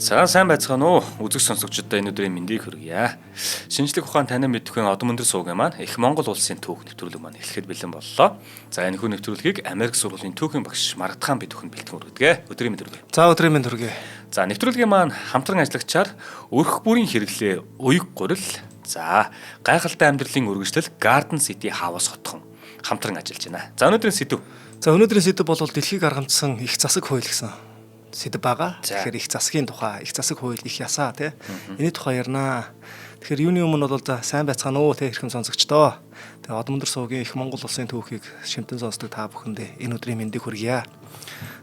За сайн байцгаана уу? Үзэг сонсогчдод энэ өдрийн мэндийг хүргье. Шинжлэх ухаан танин мэдхүйн одон өндөр суугийн маань их Монгол улсын түүх нэвтрүүлэг маань эхлэхэд бэлэн боллоо. За энэ хүү нэвтрүүлгийг Америк сургуулийн түүхийн багш Маргатхан Бидөхөн бэлтгэн хүргэдэг. Өдрийн мэнд хүргэе. За өдрийн мэнд хүргэе. За нэвтрүүлгийн маань хамтран ажиллагчаар өрх бүрийн хэрэглээ уяг гурил, за гайхалтай амьдралын үргэлжлэл Garden City House хотхон хамтран ажиллаж байна. За өнөөдрийн сэдв. За өнөөдрийн сэдв бол дэлхийг аргамтсан их засаг хууль гэсэн сэдв байгаа. Тэгэхээр их засгийн тухай, их засаг хууль, их ясаа тий. Эний тухай ярнаа. Тэгэхээр юуны өмнө бол за сайн байцгаана уу тий хэрхэн сонсогчдоо. Тэгээ одон өндөр суугийн их Монгол улсын түүхийг шимтэн сонсдог та бүхэндээ энэ өдрийн мэндийг хүргье.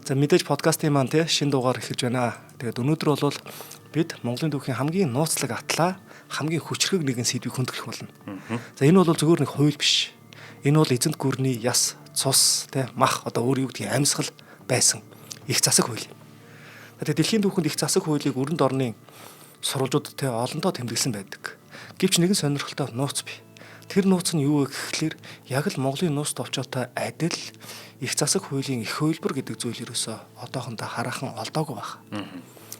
За мэдээж подкастын маань тий шинэ дугаар эхэлж байна. Тэгээд өнөөдөр бол бид Монголын түүхийн хамгийн нууцлаг атлаа, хамгийн хүчрхэг нэгэн сэдвийг хөндлөх болно. За энэ бол зөвхөн нэг хууль биш. Энэ бол эзэнт гүрний яс, цус, тий мах одоо өөр юу гэдгийг амьсгал байсан их засаг хууль. Тэгээд дэлхийн түүхэнд их засаг хуулийг өрөнд орны сурвалжууд те олонтоо тэмдэглэсэн байдаг. Гэвч нэгэн сонирхолтой нууц бий. Тэр нууц нь юу вэ гэхлээр яг л Монголын нууц товчоотой адил их засаг хуулийн их хөлбөр гэдэг зүйл ерөөсөө одоохондоо хараахан олдоогүй байна.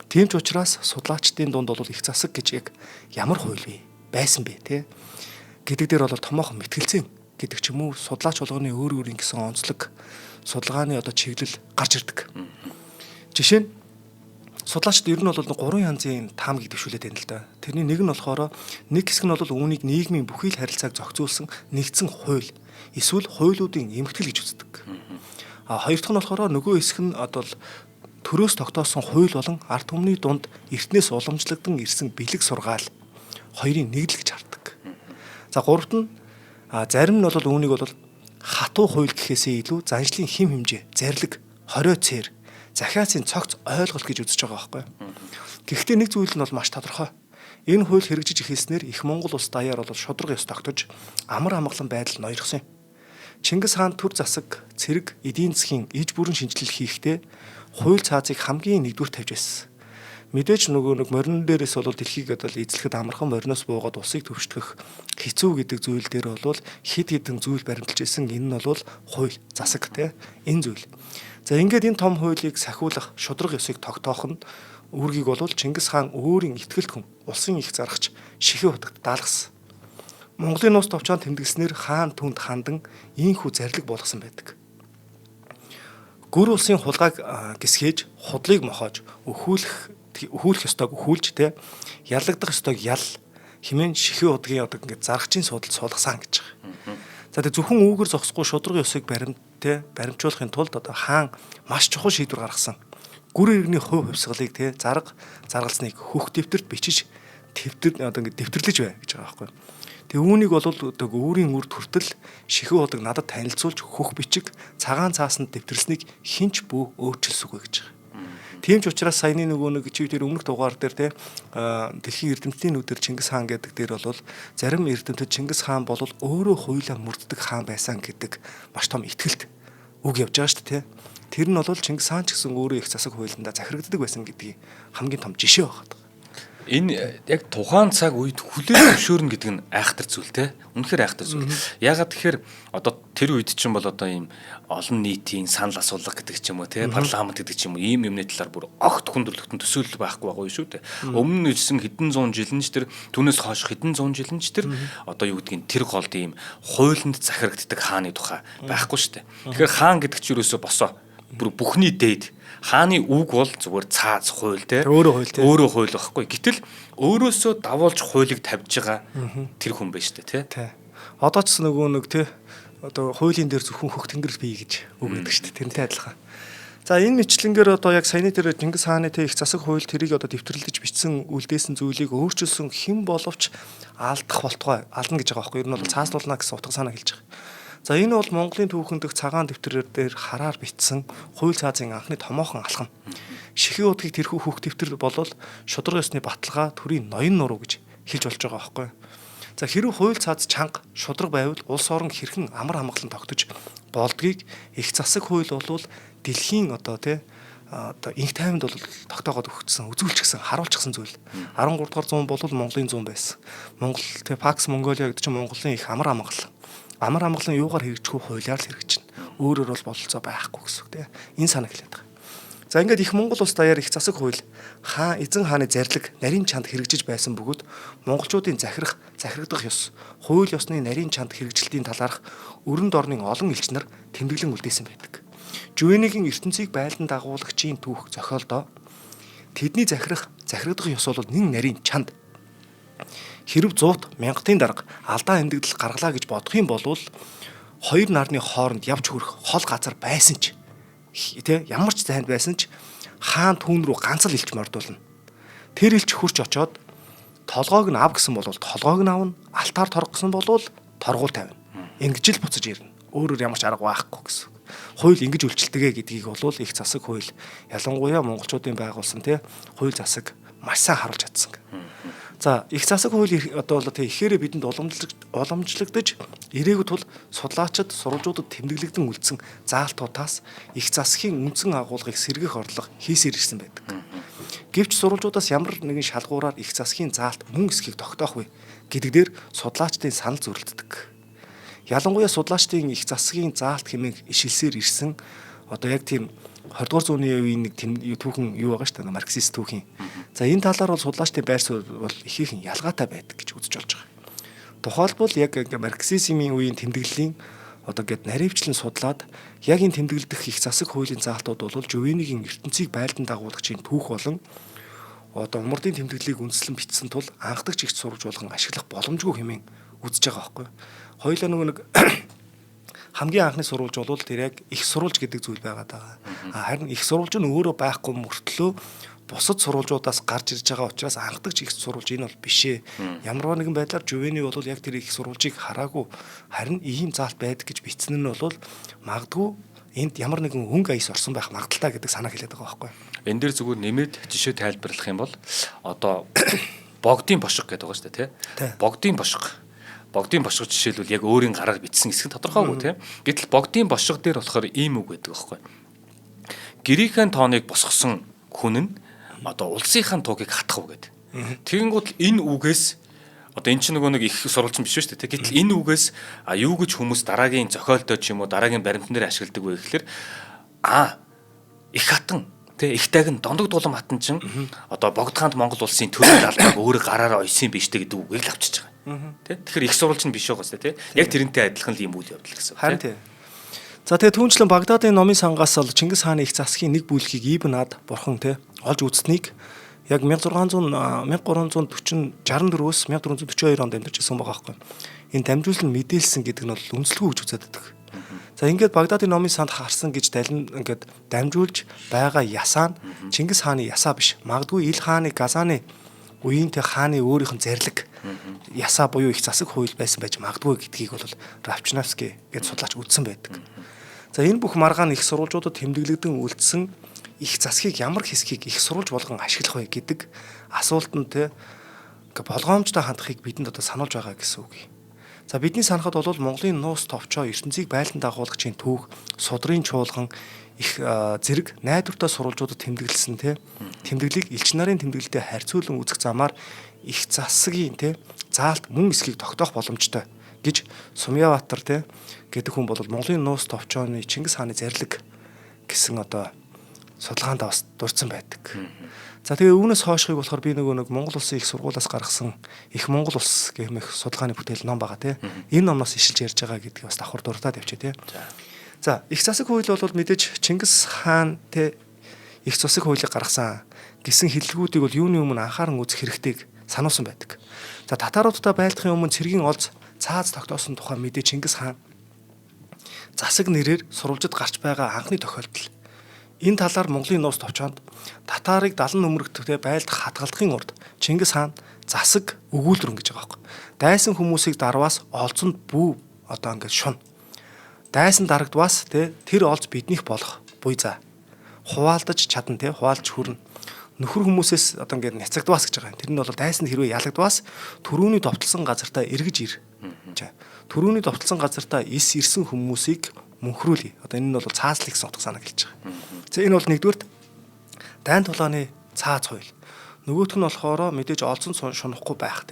Тийм ч учраас судлаачдын дунд бол их засаг гэж яг ямар хууль вэ? Байсан бэ те? Гэдэг дээр бол томоохон мэтгэлцэн гэдэг ч юм уу судлаач болгоны өөр өөрийн гэсэн онцлог судалгааны одоо чиглэл гарч ирдэг. Жишээ нь судлаачид ер нь бол 3 янзын таамгийг дэвшүүлээд байна л да. Тэрний нэг нь болохоор нэг хэсэг нь бол үүнийг нийгмийн бүхий л харилцааг зохицуулсан нэгдсэн хууль, эсвэл хуулиудын эмхтгэл гэж үздэг. Хоёр дахь нь болохоор нөгөө хэсэг нь одоо төрөөс тогтоосон хууль болон ард түмний дунд эртнээс уламжлагдсан ирсэн бэлэг сургаал хоёрын нэгдэл гэж хардаг. За гуравт нь зарим нь бол үүнийг бол хатуу хууль гэхээсээ илүү заншлын хим хэмжээ, зарлиг, хорио цээр, захиацын цогц ойлголт гэж үзэж байгаа байхгүй. Гэхдээ нэг зүйл нь бол маш тодорхой. Энэ хууль хэрэгжиж эхэлснээр их Монгол улс даяар бол шудраг ёс тогтож амар амгалан байдал ноёрхсон юм. Чингис хаан төр засаг, цэрэг, эдийн засгийн иж бүрэн шинжилэл хийхдээ хууль цаазыг хамгийн нэгдүгээр тавьж байсан. Мэдээж нөгөө нэг морин дээрээс бол дэлхийг одоо эзлэхэд амархан мориноос буугаад улсыг төвшдөх хэцүү гэдэг зүйл дээр бол хид хідэн зүйл баримталж исэн. Энэ нь бол хууль, засаг те энэ зүйл. За ингээд энэ том хуулийг сахиулах, шудраг ёсыг тогтоох нь үүргийг бол Чингис хаан өөрийн итгэлт хүн, улсын их зарагч Шихүү хутагт даалгасан. Монголын нууц товчоон тэмдэглэснээр хаан түнд хандан ийхүү зарлиг болгосон байдаг. Гүр улсын хулгайг гисгээж, худлыг мохоож, өхүүлэх ёстойг өхүүлж те яллагдах ёстойг ял хэмээн Шихүү хутгийн одоо ингээд зарагчийн судалд суулгасан гэж байгаа. За тэг зөвхөн үүгээр зогсохгүй шудраг ёсыг баримтжуулахын тулд одоо хаан маш чухал шийдвэр гаргасан. Гүр иргэний хувь хувьсгалыг заргалсныг хөх дэвтэрт бичиж одоо ингээд дэвтэрлэж бай гэж байгаа байхгүй. Тэг үүнийг бол одоо өөрийн үрд хүртэл Шихүү худаг надад танилцуулж хөх бичиг цагаан цаасанд дэвтэрлсэнийг хинч бүү өөрчилсүгүй гэж байгаа. Тийм ч учраас саяны нөгөө нэг чи тэр өмнөх дугаар дээр дэлхийн эрдэмтдийн нүдээр Чингис хаан гэдэг дээр бол зарим эрдэмтэд Чингис хаан бол өөрөө хуйлаа мөрддөг хаан байсан гэдэг маш том итгэлт үг явж байгаа шүү дээ. Тэр нь бол Чингис хаан ч гэсэн өөрөө их засаг хуулиндаа захирагддаг байсан гэдгийг хамгийн том жишээ байна. Энэ яг тухайн цаг үед хүлээн зөвшөөрнө гэдэг нь айхтар зүйл те. Үнэхээр айхтар зүйл. Ягаад тэгэхээр одоо тэр үед чинь бол одоо ийм олон нийтийн санал асуулга гэдэг ч юм уу те, парламент гэдэг ч юм уу ийм юмны талаар бүр огт хүндрэлтэн төсөөлөл байхгүй байгаа шүү дээ. Өмнө нь ирсэн хэдэн зуун жилэн ч тэр түүнээс хойш хэдэн зуун жилэн ч тэр одоо юу гэдгийг тэр голд ийм хуулинд захирагддаг хааны тухай байхгүй шүү дээ. Тэгэхээр хаан гэдэг чинь ерөөсөө босоо бүр бүхний дээд хааны үг бол зүгээр цааз хууль те өөрөө хууль байхгүй. Гэтэл өөрөөсөө давуулж хуулийг тавьж байгаа тэр хүн байж тээ те. Одоо ч нөгөө нэг те одоо хуулийн дээр зөвхөн хөх тэнгэрэл бий гэж үг гэдэг шүү дээ. Тэрнтэй адилхан. За энэ мэтлэнгээр одоо яг саяны тэр Чингис хааны те их засаг хууль тэрийг одоо дэвтэрлэж бичсэн үлдээсэн зүйлийг өөрчилсөн хэн боловч алдах болтугай алдна гэж байгаа байхгүй. Ер нь бол цааслуулна гэсэн утга санаа хэлж байгаа. За энэ бол Монголын түүхэнд дэх цагаан дэвтрээр дээр хараар бичсэн хууль цаазын анхны томоохон алхам. Шихүү хутгийг тэрхүү хөх дэвтэр болол шудраг ёсны баталгаа төрийн ноён нуруу гэж хэлж болж байгаа байхгүй. За хэрвээ хууль цааз чанга шудраг байвал улс орон хэрхэн амар амгалан тогтож болдгийг их засаг хууль бол дэлхийн одоо инх тайванд бол тогтоогоод өгсөн, үзүүлчихсэн, харуулчихсан зүйл. 13 дугаар зуун бол Монголын зуун байсан. Монгол Пакс Монголиа гэдэг чинь Монголын их амар амгалан. Амар амгалан юугаар хэрэгжих вэ? Хуулиар л хэрэгжинэ. Өөрөөр бол бололцоо байхгүй гэсэн үг тийм. Энэ санаа хэлээд байгаа. За ингээд их Монгол улс даяар их засаг хууль эзэн хааны зарлиг нарийн чанд хэрэгжиж байсан бөгөөд монголчуудын захирагдах ёс, хууль ёсны нарийн чанд хэрэгжилтийн талаарх өрөнд орны олон элч нар тэмдэглэн үлдээсэн байдаг. Жүвэнигийн ертөнцийг байлдан дагуулагчийн түүх зохиолдоо тэдний захирагдах ёс бол нэн нарийн чанд хэрв 100-т мянгатын дарга алдаа эмдэгдэл гаргалаа гэж бодох юм бол хоёр нарны хооронд явж хүрэх хол газар байсан ч ямар ч зайд байсан ч хаан түүн рүү ганц л илч мордуулна. Тэр илч хурч очоод толгойг нь ав гэсэн бол толгойг нь авна, алтаар торох гэсэн бол торгуул тавина. Ингэж л буцаж ирнэ. Өөрөөр ямар ч арга байхгүй гэсэн. Хууль ингэж үйлчлдэгэ гэдгийг бол их засаг хууль ялангуяа монголчуудын байгуулсан хууль засаг маш сайн харуулж чадсан. За их засаг хууль одоо бол ихээр бидэнд уламжлагдаж ирээгүй тул судлаачид сурвалжуудад тэмдэглэгдэн үлдсэн заалтуудаас их засгийн үндсэн агуулгыг сэргэх орлого хийсээр ирсэн байдаг. Гэвч сурвалжуудаас ямар нэгэн шалгуураар их засгийн заалт мөн эсхийг тогтоох вэ гэдэг дээр судлаачдын санал зөрөлддөг. Ялангуяа судлаачдын их засгийн заалт хэмээн ишилсээр ирсэн одоо яг тийм 20 дугаар зууны үеийн нэг түүхэн юу байгаа шүү дээ, марксист түүхийн. За энэ талаар бол судлаачдын байр суурь бол ихээхэн ялгаатай байдаг гэж үзэж болж байгаа. Тухайлбал яг марксизмын үеийн тэмдэглэлийн одоо гээд наривчлан судлаад яг энэ тэмдэглэдэх их засаг хуулийн заалтууд бол Жүвэнигийн ертөнцийг байлдан дагуулагчийн түүх болон одоо умардын тэмдэглэлийг үндэслэн бичсэн тул анхдагч ихч сурвалж болгон ашиглах боломжгүй хэмээн үзэж байгаа байхгүй. Хоёулаа нөгөө нэг хамгийн анхны сурвалж бол тэр яг их сурвалж гэдэг зүйл байгаад байгаа. Харин их сурвалж нь өөрөө байхгүй мөртлөө бусад сурвалжуудаас гарч ирж байгаа учраас анхдагч их сурвалж энэ бол бишээ. Ямарваа нэгэн байдлаар Жүвэни бол яг тэр их сурвалжийг хараагүй харин ийм заалт байдаг гэж бичсэн нь бол магадгүй энд ямар нэгэн хөнгө аяс орсон байх магадaltaа гэдэг санаа хэлээд байгаа байхгүй. Энэ дээр зүгээр нэмээд жишээ тайлбарлах юм бол одоо богдын бошго гэдэг байгаа шүү дээ тий. Богдын бошго жишээлбэл яг өөрийн гараар бичсэн хэсэг тодорхойгүй тийм. Гэтэл богдын бошго дээр болохоор ийм үг байдаг байхгүй. Грекийн тооныг босгосон хүн нь одоо улсынхаа туугийг хатах уу гэдэг. Тэгэнгүүт энэ үгээс одоо эн чинь нөгөө нэг их сурвалжсан биш шүү дээ. Гэтэл энэ үгээс юу гэж хүмүүс дараагийн зохиолтой ч юм уу дараагийн баримтнаар ашигладаг вэ гэхэлэр их хатан их тагн дондог дулам хатан чинь одоо богдхаанд Монгол улсын төрөл албааг өөрөө гараараа ойсон биш дээ гэдэг үгийг л авчиж байгаа. Тэгэхээр их сурвалж нь биш байгаа шүү дээ. Яг тэрнтэй адилхан л юм үйл явдал гэсэн. Харин тий. За тэгээ түүнчлэн Багдадын номын сангаас л Чингис хааны их засгийн нэг бүлгийг Ибн Ад бурхан олж үзснийг яг 1344-өөс 1442 онд амьдарч ирсэн байгаа байхгүй. Энэ дамжуулан мэдээлсэн гэдэг нь бол үнэлэхгүй гэж үзээд байдаг. За ингээд Багдадын номын санд харсан гэж ингээд дамжуулж байгаа ясаа нь Чингис хааны ясаа биш. Магадгүй Ил хааны Газаны үеийн хааны өөрийнх нь зарлиг ясаа буюу их засаг хууль байсан байж магадгүй гэдгийг бол Равчнавский гэж судлаач үзсэн байдаг. За энэ бүх маргаан их сурвалжуудад тэмдэглэгдэн үлдсэн их засгийг ямар хэсгийг их сурвалж болгон ашиглах вэ гэдэг асуултанд болгоомжтой хандахыг бидэнд одоо сануулж байгаа гэсэн үг. За бидний санахад бол Монголын нуус товчоо ертөнцийг байлдан дагуулагчийн түүх, судрын чуулган их зэрэг найдвартай сурвалжуудад тэмдэглэсэн тэмдэглэлийг элч нарын тэмдэглэлтэй харьцуулан үзэх замаар их засгийн заалт мөн эсхийг тогтоох боломжтой гэж Сумьяватар гэдэг хүн бол Монголын нуус товчооны Чингис хааны зарлиг гэсэн одоо судалгаанд бас дурдсан байдаг. За тэгээ үүнээс хойшхыг болохоор би нэг Монгол улсын их сургуулиас гаргасан их Монгол улс гэмэх судалгааны бүтээл ном байгаа Энэ номноос ишилж ярьж байгаа гэдгийг бас давхар дурдаад явчих За их засаг хууль бол мэдээж Чингис хаан их засаг хуулийг гаргасан гэсэн хэллэгүүдийг бол юуны өмнө анхааран үзэх хэрэгтэйг сануулсан байдаг. За татаруудтай байлдахын өмнө цэргийн олз цааз тогтоосон тухай мэдээ Чингис хаан засаг нэрээр сурвалжид гарч байгаа анхны тохиолдол. Энэ талаар Монголын нуус товчоонд татарыг 70 нөмрөгтэй байлдах хадгалахын урд Чингис хаан засаг өгүүлрэн гэж байгаа байхгүй. Дайсан хүмүүсийг дарваас олзонд бүү одоо ингээд шун. Дайсан дарагдваас тэр олз биднийх болох буй за. Хуваалдаж чадна хуваалж хүрнэ. Нөхөр хүмүүсээс одоо ингээд няцагдваас гэж байгаа юм. Тэр нь бол дайсанд хэрвээ ялагдваас төрүүний довтлсон газартаа эргэж ир. Төрүүний довтлсон газартаа ирсэн хүмүүсийг мөнхрүүлье. Одоо энэ нь бол цаазлах гэсэн утга санаа гэлж байгаа. За энэ бол нэгдүгээр дайн тулааны цааз хууль. Нөгөөх нь болохоор мэдээж олзон шунахгүй байх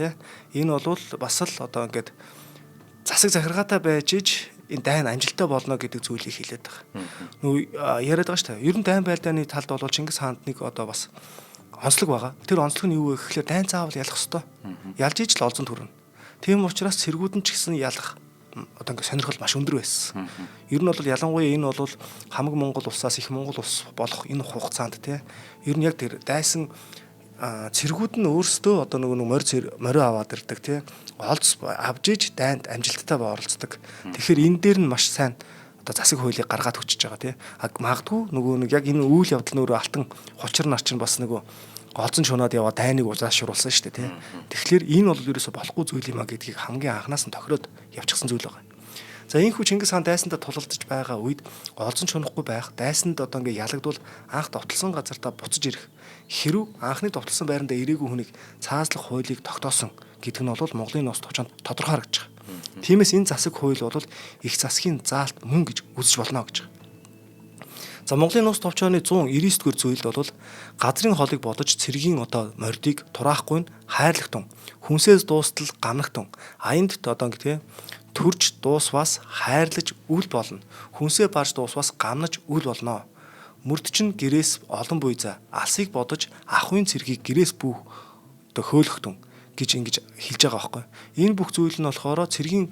Энэ бол бас л одоо ингээд засаг захиргаатай байж иж энэ дайн амжилттай болно гэдэг зүйлийг хэлээд байгаа. Нөгөө яриад байгаа шүү дээ. Ер нь дайн байлдааны талд бол Чингис хаанд нэг одоо бас онцлог байгаа. Тэр онцлог нь юу вэ гэхээр дайн заавал ялах ёстой. Ялж иж л олзон төрнө. Тийм учраас цэргүүд нь ч гэсэн ялах одоо ингэ сонирхол маш өндөр байсан. Ер нь бол ялангуяа энэ бол хамаг Монгол улсаас их Монгол улс болох энэ хугацаанд тий. Ер нь яг тэр дайсан цэргүүд нь өөрсдөө одоо нөгөө морио аваад ирдэг тий. Олз авж иж дайнд амжилттай оролцдог. Тэгэхээр энэ дээр нь маш сайн одоо засаг хуулийг гаргаад өчөж байгаа тий. Магадгүй нөгөө нэг яг энэ үйл явдал нөрөө алтан хулчир нар чинь бас нөгөө голзон шунаад яваа дайныг узаашруулсан шүү дээ тий. Тэгэхээр энэ бол ерөөсө болохгүй зүйл юм а гэдгийг хамгийн анханаас нь тохироод явчихсан зүйл байгаа. За энэ хүү Чингис хаан дайсандаа тулалдаж байгаа үед голзон шунахгүй байх, дайсанд одоо ингээ ялагдвал анх довтлсон газартаа буцаж ирэх. Хэрв анхны довтлсон байранда ирээгүй хүнийг цаазлах хуулийг тогтоосон гэдэг нь бол Монголын нос товчонд тодорхой харагдаж байгаа. Тиймээс энэ засаг хууль бол их засгийн заалт мөн гэж үзэж болно гэж байгаа. За Монголын нус товчооны 199-р зүйлд бол газрын холыг бодож цэргийн одоо мордыг тураахгүй нь хайрлагтун, хүнсээс дуустал гамнагтун, аянд одоо ингэ төрж дуусвас хайрлаж үл болно. Хүнсээ барж дуусвас гамнаж үл болно. Мөрд чинь гэрээс олон буй за алсыг бодож ахуйн цэргийг гэрээс бүү одоо хөөлөхтун гэж ингэж хэлж байгаа байхгүй. Энэ бүх зүйл нь болохоор цэргийн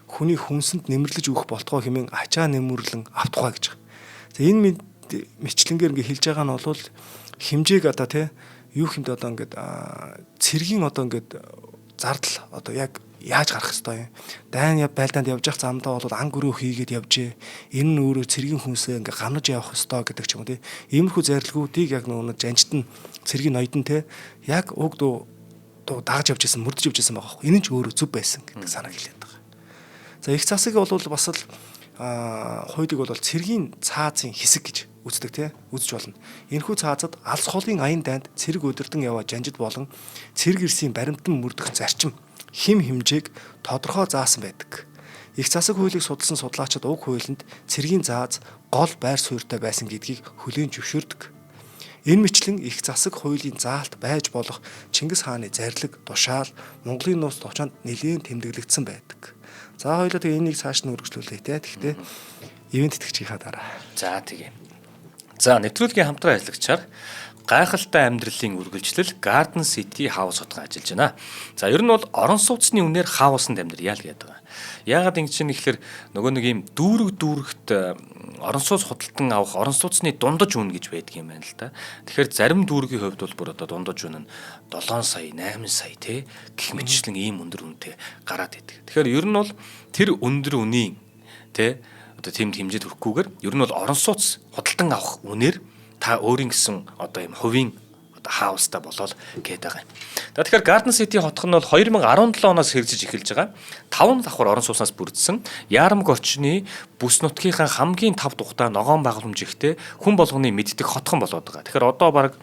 хүний хүнсэнд нэмэрлэж өгөх болтгоо хэмээн ачаа нэмэрлэн автугай гэж байгаа. За энэ мэтлэнгээр ингээ хэлж байгаа нь бол хэмжээг одоо тий юу хэмдэ одоо ингээд цэргийн одоо ингээд зардал одоо яг яаж гарах хэвээр юм. Дайн байлдаанд явж явах замдаа бол ан гөрөө хийгээд явжээ. Энэ нь өөрөө цэргийн хүнсээ ингээ гамнаж явах хэвээр гэдэг ч юм уу тий. Иймэрхүү зарилгуудыг яг нөгөө жанжид нь цэргийн ноёдон тий яг уг дуу дагаж явж исэн, мөрдөж явж исэн байгаа байхгүй. Энэ ч өөрөө зөв байсан гэдэг санааг хэлээд байгаа. За их засаг бол бас л хуулийг бол цэргийн цаазын хэсэг гэж үздэг тий үзэж болно. Энэхүү цаазад алс холын аян дайнд цэрэг өдөрдөн яваа жанжид болон цэрэг ирсийн баримтан мөрдөх зарчим хим хэмжээг тодорхой заасан байдаг. Их засаг хуулийг судалсан судлаачид уг хуулинд цэргийн зааз гол байр суурьтай байсан гэдгийг хүлээн зөвшөөрдөг. Энэ мэтлэн их засаг хуулийн заалт байж болох Чингис хааны зарлиг, тушаал Монголын нус товчонд нэлээд тэмдэглэгдсэн байдаг. За хоёулаа тэгээ энийг цааш нь үргэлжлүүлээ те. Тэгэхдээ ивент тэтгэгчийнхаа дараа. За тэгээ. За нэвтрүүлгийн хамтран ажиллагчаар гайхалтай амьдралын үргэлжлэл Garden City House хотгон ажиллаж байна. За ер нь бол орон сууцны үнээр хаусанд амьдрья л гэдэг. Яагаад ингэ чинь ихлээр нөгөө нэг юм дүүрэгт орон сууц худалдан авах орон сууцны дундаж үн гэж байдаг юм байна л да. Тэгэхээр зарим дүүргийн хувьд бол бүр одоо дундаж үн нь 7 сая, 8 сая те гэх мэтчлэн ийм өндөр үнэтэй гараад идэг. Тэгэхээр ер нь бол тэр өндөр үнийн те одоо тийм хэмжээд хүрхгүйгээр ер нь бол орон сууц худалдан авах үнээр та өөрийн гэсэн одоо юм хувийн одоо хаустай болол гээд байгаа юм. Тэгэхээр Garden City хотхон нь бол 2017 оноос хэрэгжиж эхэлж байгаа. 5 давхар орон сууцнаас бүрдсэн Ярамг орчны бүс нутгийнхаа хамгийн тав тухтай ногоон байгууламж ихтэй хүн болгоны мэддэг хотхон болоод байгаа. Тэгэхээр одоо баг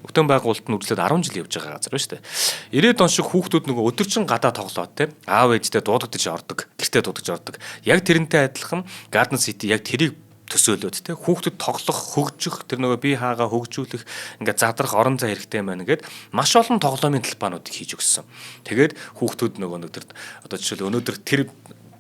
Өвтөн байгуулалт нь үргэлжлээд 10 жил явж байгаа газар ба шүү дээ. 90-ад он шиг хүүхдүүд нөгөө өдөржин гадаа тоглоод те аав ээжтэй дуудагдаж ордог, гэртээ дуудаж ордог. Яг тэрнтэй адилхан Garden City яг тэрийг төсөөлөөд те хүүхдэд тоглох, хөгжих, тэр нөгөө бие хаагаа хөгжүүлэх, ингээд задрах орон зай хэрэгтэй байна гэд маш олон тоглоомын талбаануудыг хийж өгсөн. Тэгээд хүүхдүүд нөгөө нэг тэр одоо жишээл өнөөдөр тэр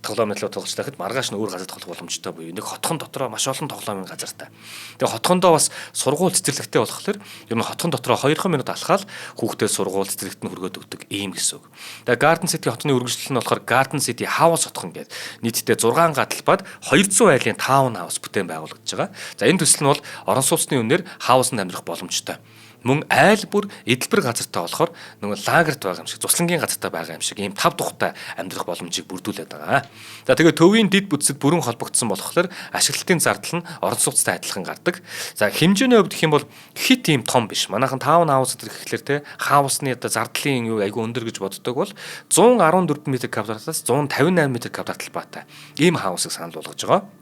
тоглоомын төлөө тоглож тахад маргааш нь өөр газар тоглох боломжтой буюу нэг хотхон дотроо маш олон тоглоомын газартай. Тэгээ хотхондоо бас сургууль цэцэрлэгтэй болохоор ер нь хотхон дотроо 2 минут алхаал хүүхдээ сургууль цэцэрлэгт нь хүргээд өгдөг ийм гэсэн үг. Тэгээ Garden City хотны үргэлжлэл нь болохоор Garden City House хотхон гэдэг нийтдээ 6 гатлбад 200 айлын таун хаус бүтээн байгуулагдаж байгаа. За энэ төсөл нь бол орон сууцны үнээр хаусанд амьдрах боломжтой. Мөн айл бүр эдэлбэр газартай болохоор нөгөө лагерт байгаа юм шиг, цуслангийн газартай байгаа юм шиг ийм тав тухтай амьдрах боломжийг бүрдүүлээд байгаа. За тэгээд төвийн дид бүтцэд бүрэн холбогдсон болохоор ашиглалтын зардал нь орон сууцтай адилхан гардаг. За хэмжээний хувьд гэх юм бол хит ийм том биш. Манайхан таун хаус гэхэлэр те хаусны одоо зардлын юу айгүй өндөр гэж боддог бол 114 м квадратаас 158 м квадрат талбайтай ийм хаусыг санал болгож байгаа.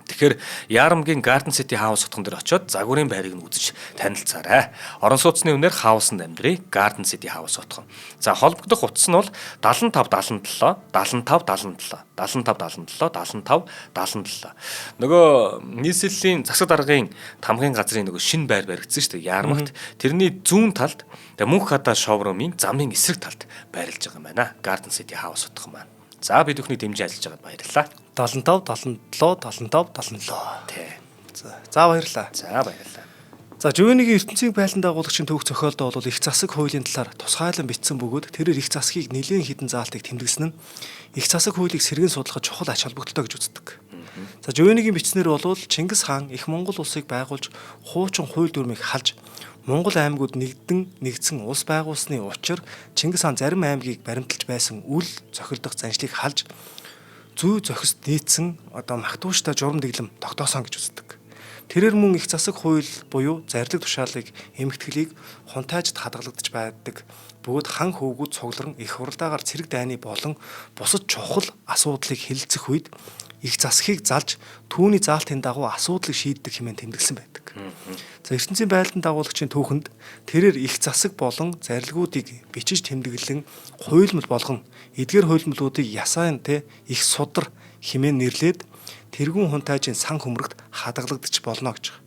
Тэгэхээр Ярамгийн Garden City House хотхон дээр очиод загварын байрыг нь үзэж танилцаарай. Орон сууцны үнээр хаусанд амьдрий Garden City House хотхон. За холбогдох утас нь бол 75 77 75 77 75 77 75 77. Нөгөө нийслэлийн засаг даргын тамгын газрын нөгөө шинэ байр баригдсан шүү дээ. Ярамгт тэрний зүүн талд мөнх хадаа шоурумын замын эсрэг талд байрлаж байгаа юм байна. Garden City House хотхон маань. За бид бүхний дэмжиж ажиллаж байгаад баярлалаа. 75 77 75 77. Тий. За баярлалаа. За баярлалаа. За Жувенигийн ертөнцийн байлдан дагуулагчийн төвх зохиолдоо бол их засаг хуулийн талаар тусгайлан бичсэн бөгөөд тэрээр их засгийг нэлээд хідэн заалтыг тэмдэглэсэн нь их засаг хуулийг сэргэн судлахад чухал ач холбогдолтой гэж үздэг. За Жувенигийн бичснээр бол Чингис хаан их Монгол улсыг байгуулж хуучин хууль дүрмийг халж Монгол аймагуд нэгдсэн улс байгуулсны учир Чингис хаан зарим аймгийг баримталж байсан үл цохилдох заншлыг халж зүй зохист нийцсэн магтууштай журам дэглэм тогтоосон гэж үздэг. Тэрээр мөн их засаг хууль буюу зарлиг тушаалыг эмгэтгэлийг хунтайжд хадгалагдаж байдаг. Бөгөөд хан хөвгүүд цугларн их хуралдаагаар цэрэг дайны болон бусад чухал асуудлыг хэлэлцэх үед их засгийг залж түүний заалтын дагуу асуудлыг шийддэг хэмээн тэмдэглэсэн байдаг. За ертөнцийн байлдан дагуулагчийн түүхэнд тэрээр их засаг болон зарилгуудыг бичиж тэмдэглэн хуйлмал болгон эдгээр хуйлмалуудыг ясаан их судар хэмээн нэрлээд тэргүүн хунтайжийн сан хөмрөгт хадгалагдчих болно гэж байна.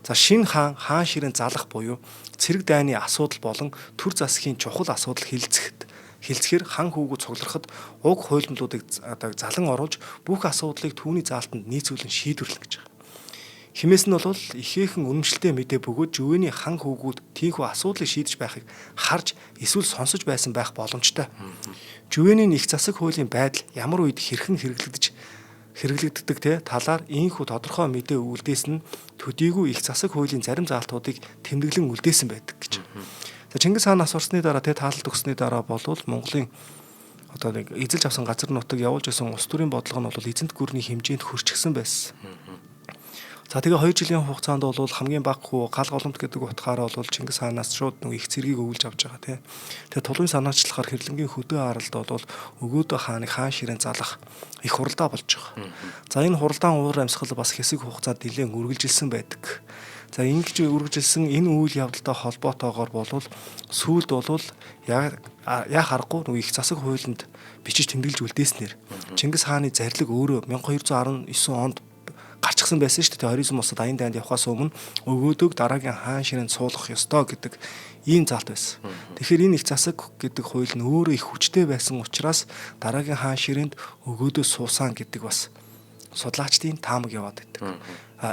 За шинэ хаан ширээн залах буюу цэрэг дайны асуудал болон төр засгийн чухал асуудал хэлцэхээр хан хүүгүүд цугларахад уг хуйлмалуудыг залан оруулж бүх асуудлыг түүний заалтанд нийцүүлэн шийдвэрлэнэ гэж байна. Химээс нь бол ихээхэн үнэмшилтэй мэдээ бөгөөд Жувений хан хүүгүүд тийхүү асуудлыг шийдэж байхыг харж эсвэл сонсож байсан байх боломжтой. Жувенийн их засаг хуулийн байдал ямар үед хэрхэн хэрэглэгддэг талаар ийхүү тодорхой мэдээ үлдээсэн нь төдийгүй их засаг хуулийн зарим заалтуудыг тэмдэглэн үлдээсэн байдаг гэж. За Чингис хаан нас орсны дараа таалалт өгсөний дараа болвол Монголын нэг эзэлж авсан газар нутаг явуулж байсан улс төрийн бодлого нь бол эзэнт гүрний хэмжээнд хүрчихсэн байсан. За тэгээ 2 жилийн хугацаанд бол хамгийн бага хүү гал голомт гэдэг утгаараа бол Чингис хаанаас шууд их цэргийг өвүүлж авч байгаа тэгээ тулгын санаачлахаар хэрлэнгийн хөдөө аралд бол өгөөдөө хааныг хаан ширээн залах их хуралдаа болж байгаа. За энэ хуралдаан уур амьсгал бас хэсэг хугацаанд нэлээд үргэлжилсэн байдаг. За ингэж үргэлжилсэн энэ үйл явдалтай холбоотойгоор болвол сүүлд бол яа харахгүй их засаг хуулинд бичиж тэмдэглэж үлдээснээр Чингис хааны зарлиг өөрөө 1219 онд гарчсан байсан шүү дээ. Хоризм улсад аян дайнд явхаас өмнө өгөөдөг дараагийн хаан ширээн суулгах ёстой гэдэг ийм заалт байсан. Тэгэхээр энэ их засаг гэдэг хууль нь өөрөө их хүчтэй байсан учраас дараагийн хаан ширээнд өгөөдөө суусан гэдэг бас судлаачдын таамаг яваад байдаг.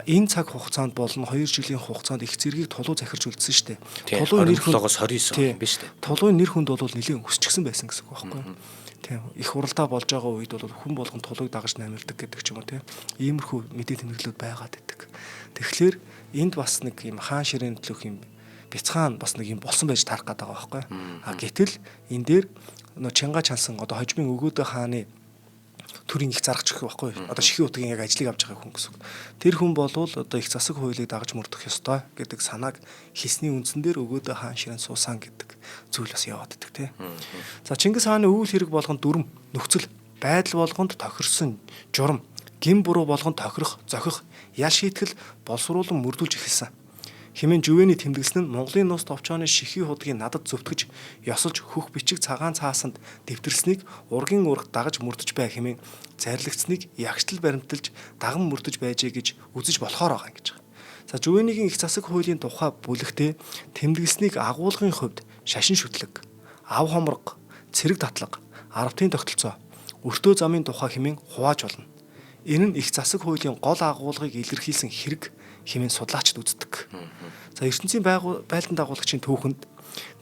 Энэ цаг хугацаанд болон 2 жилийн хугацаанд их зэргийг тулуу захирч үлдсэн шүү дээ. Тулуун нэр хүндээс 29 юм биш үү? Тулуун нэр хүнд бол нэлээд өсчихсэн байсан гэсэн үг байхгүй юу? Тийм их хуралдаа болж байгаа үед бол хүн болгон тулууг дагаж намирдаг гэдэг ч юм уу тийм иймэрхүү мэдээ тэмдэглэлүүд байгаад байдаг. Тэгэхээр энд бас нэг юм хаан ширээн төлөх юм бяцхан бас нэг юм болсон байж таарах гэдэг байгаа байхгүй юу? Гэтэл энэ дээр Чинга чансан хожмын өгөөдөө хааны төрийн их заргач гэх байхгүй юу? Шихийн утгийн яг ажлыг авч байгаа хүн гэсэн. Тэр хүн болвол их засаг хуулийг дагаж мөрдөх ёстой гэдэг санааг хийсний үндсэн дээр өгөөдөө хаан ширээн суусан гэдэг зүйл бас яваад идэх тийм. За Чингис хааны өвөл хэрэг болгонд дүрм нөхцөл байдал болгонд тохирсон журам гин буруу болгонд тохирох зохих ял шийтгэл боловсруулан мөрдүүлж эхэлсэн. Хэмээн Жувений тэмдэглэсэн нь Монголын нус товчооны шихийн худгийг надад зөвтгөж ёсолж хөх бичиг цагаан цаасанд дэвтэрснийг ургийн урагт дагаж мөрдөж бай хэмээн зарлигдсныг ягштал баримталж даган мөрдөж байжээ гэж үзэж болохоор байгаа юм гэж. За Жувенигийн их засаг хуулийн тухай бүлэгтээ тэмдэглэснийг агуулгын хувьд шашин шүтлэг, ав хомрог, цэрэг татлаг, арвтын тогтолцоо, өртөө замын тухай хэмээн хувааж болно. Энэ нь их засаг хуулийн гол агуулгыг илэрхийлсэн хэрэг хэмээн судлаачид үздэг. За ертөнцийн байлдан дагуулагчийн түүхэнд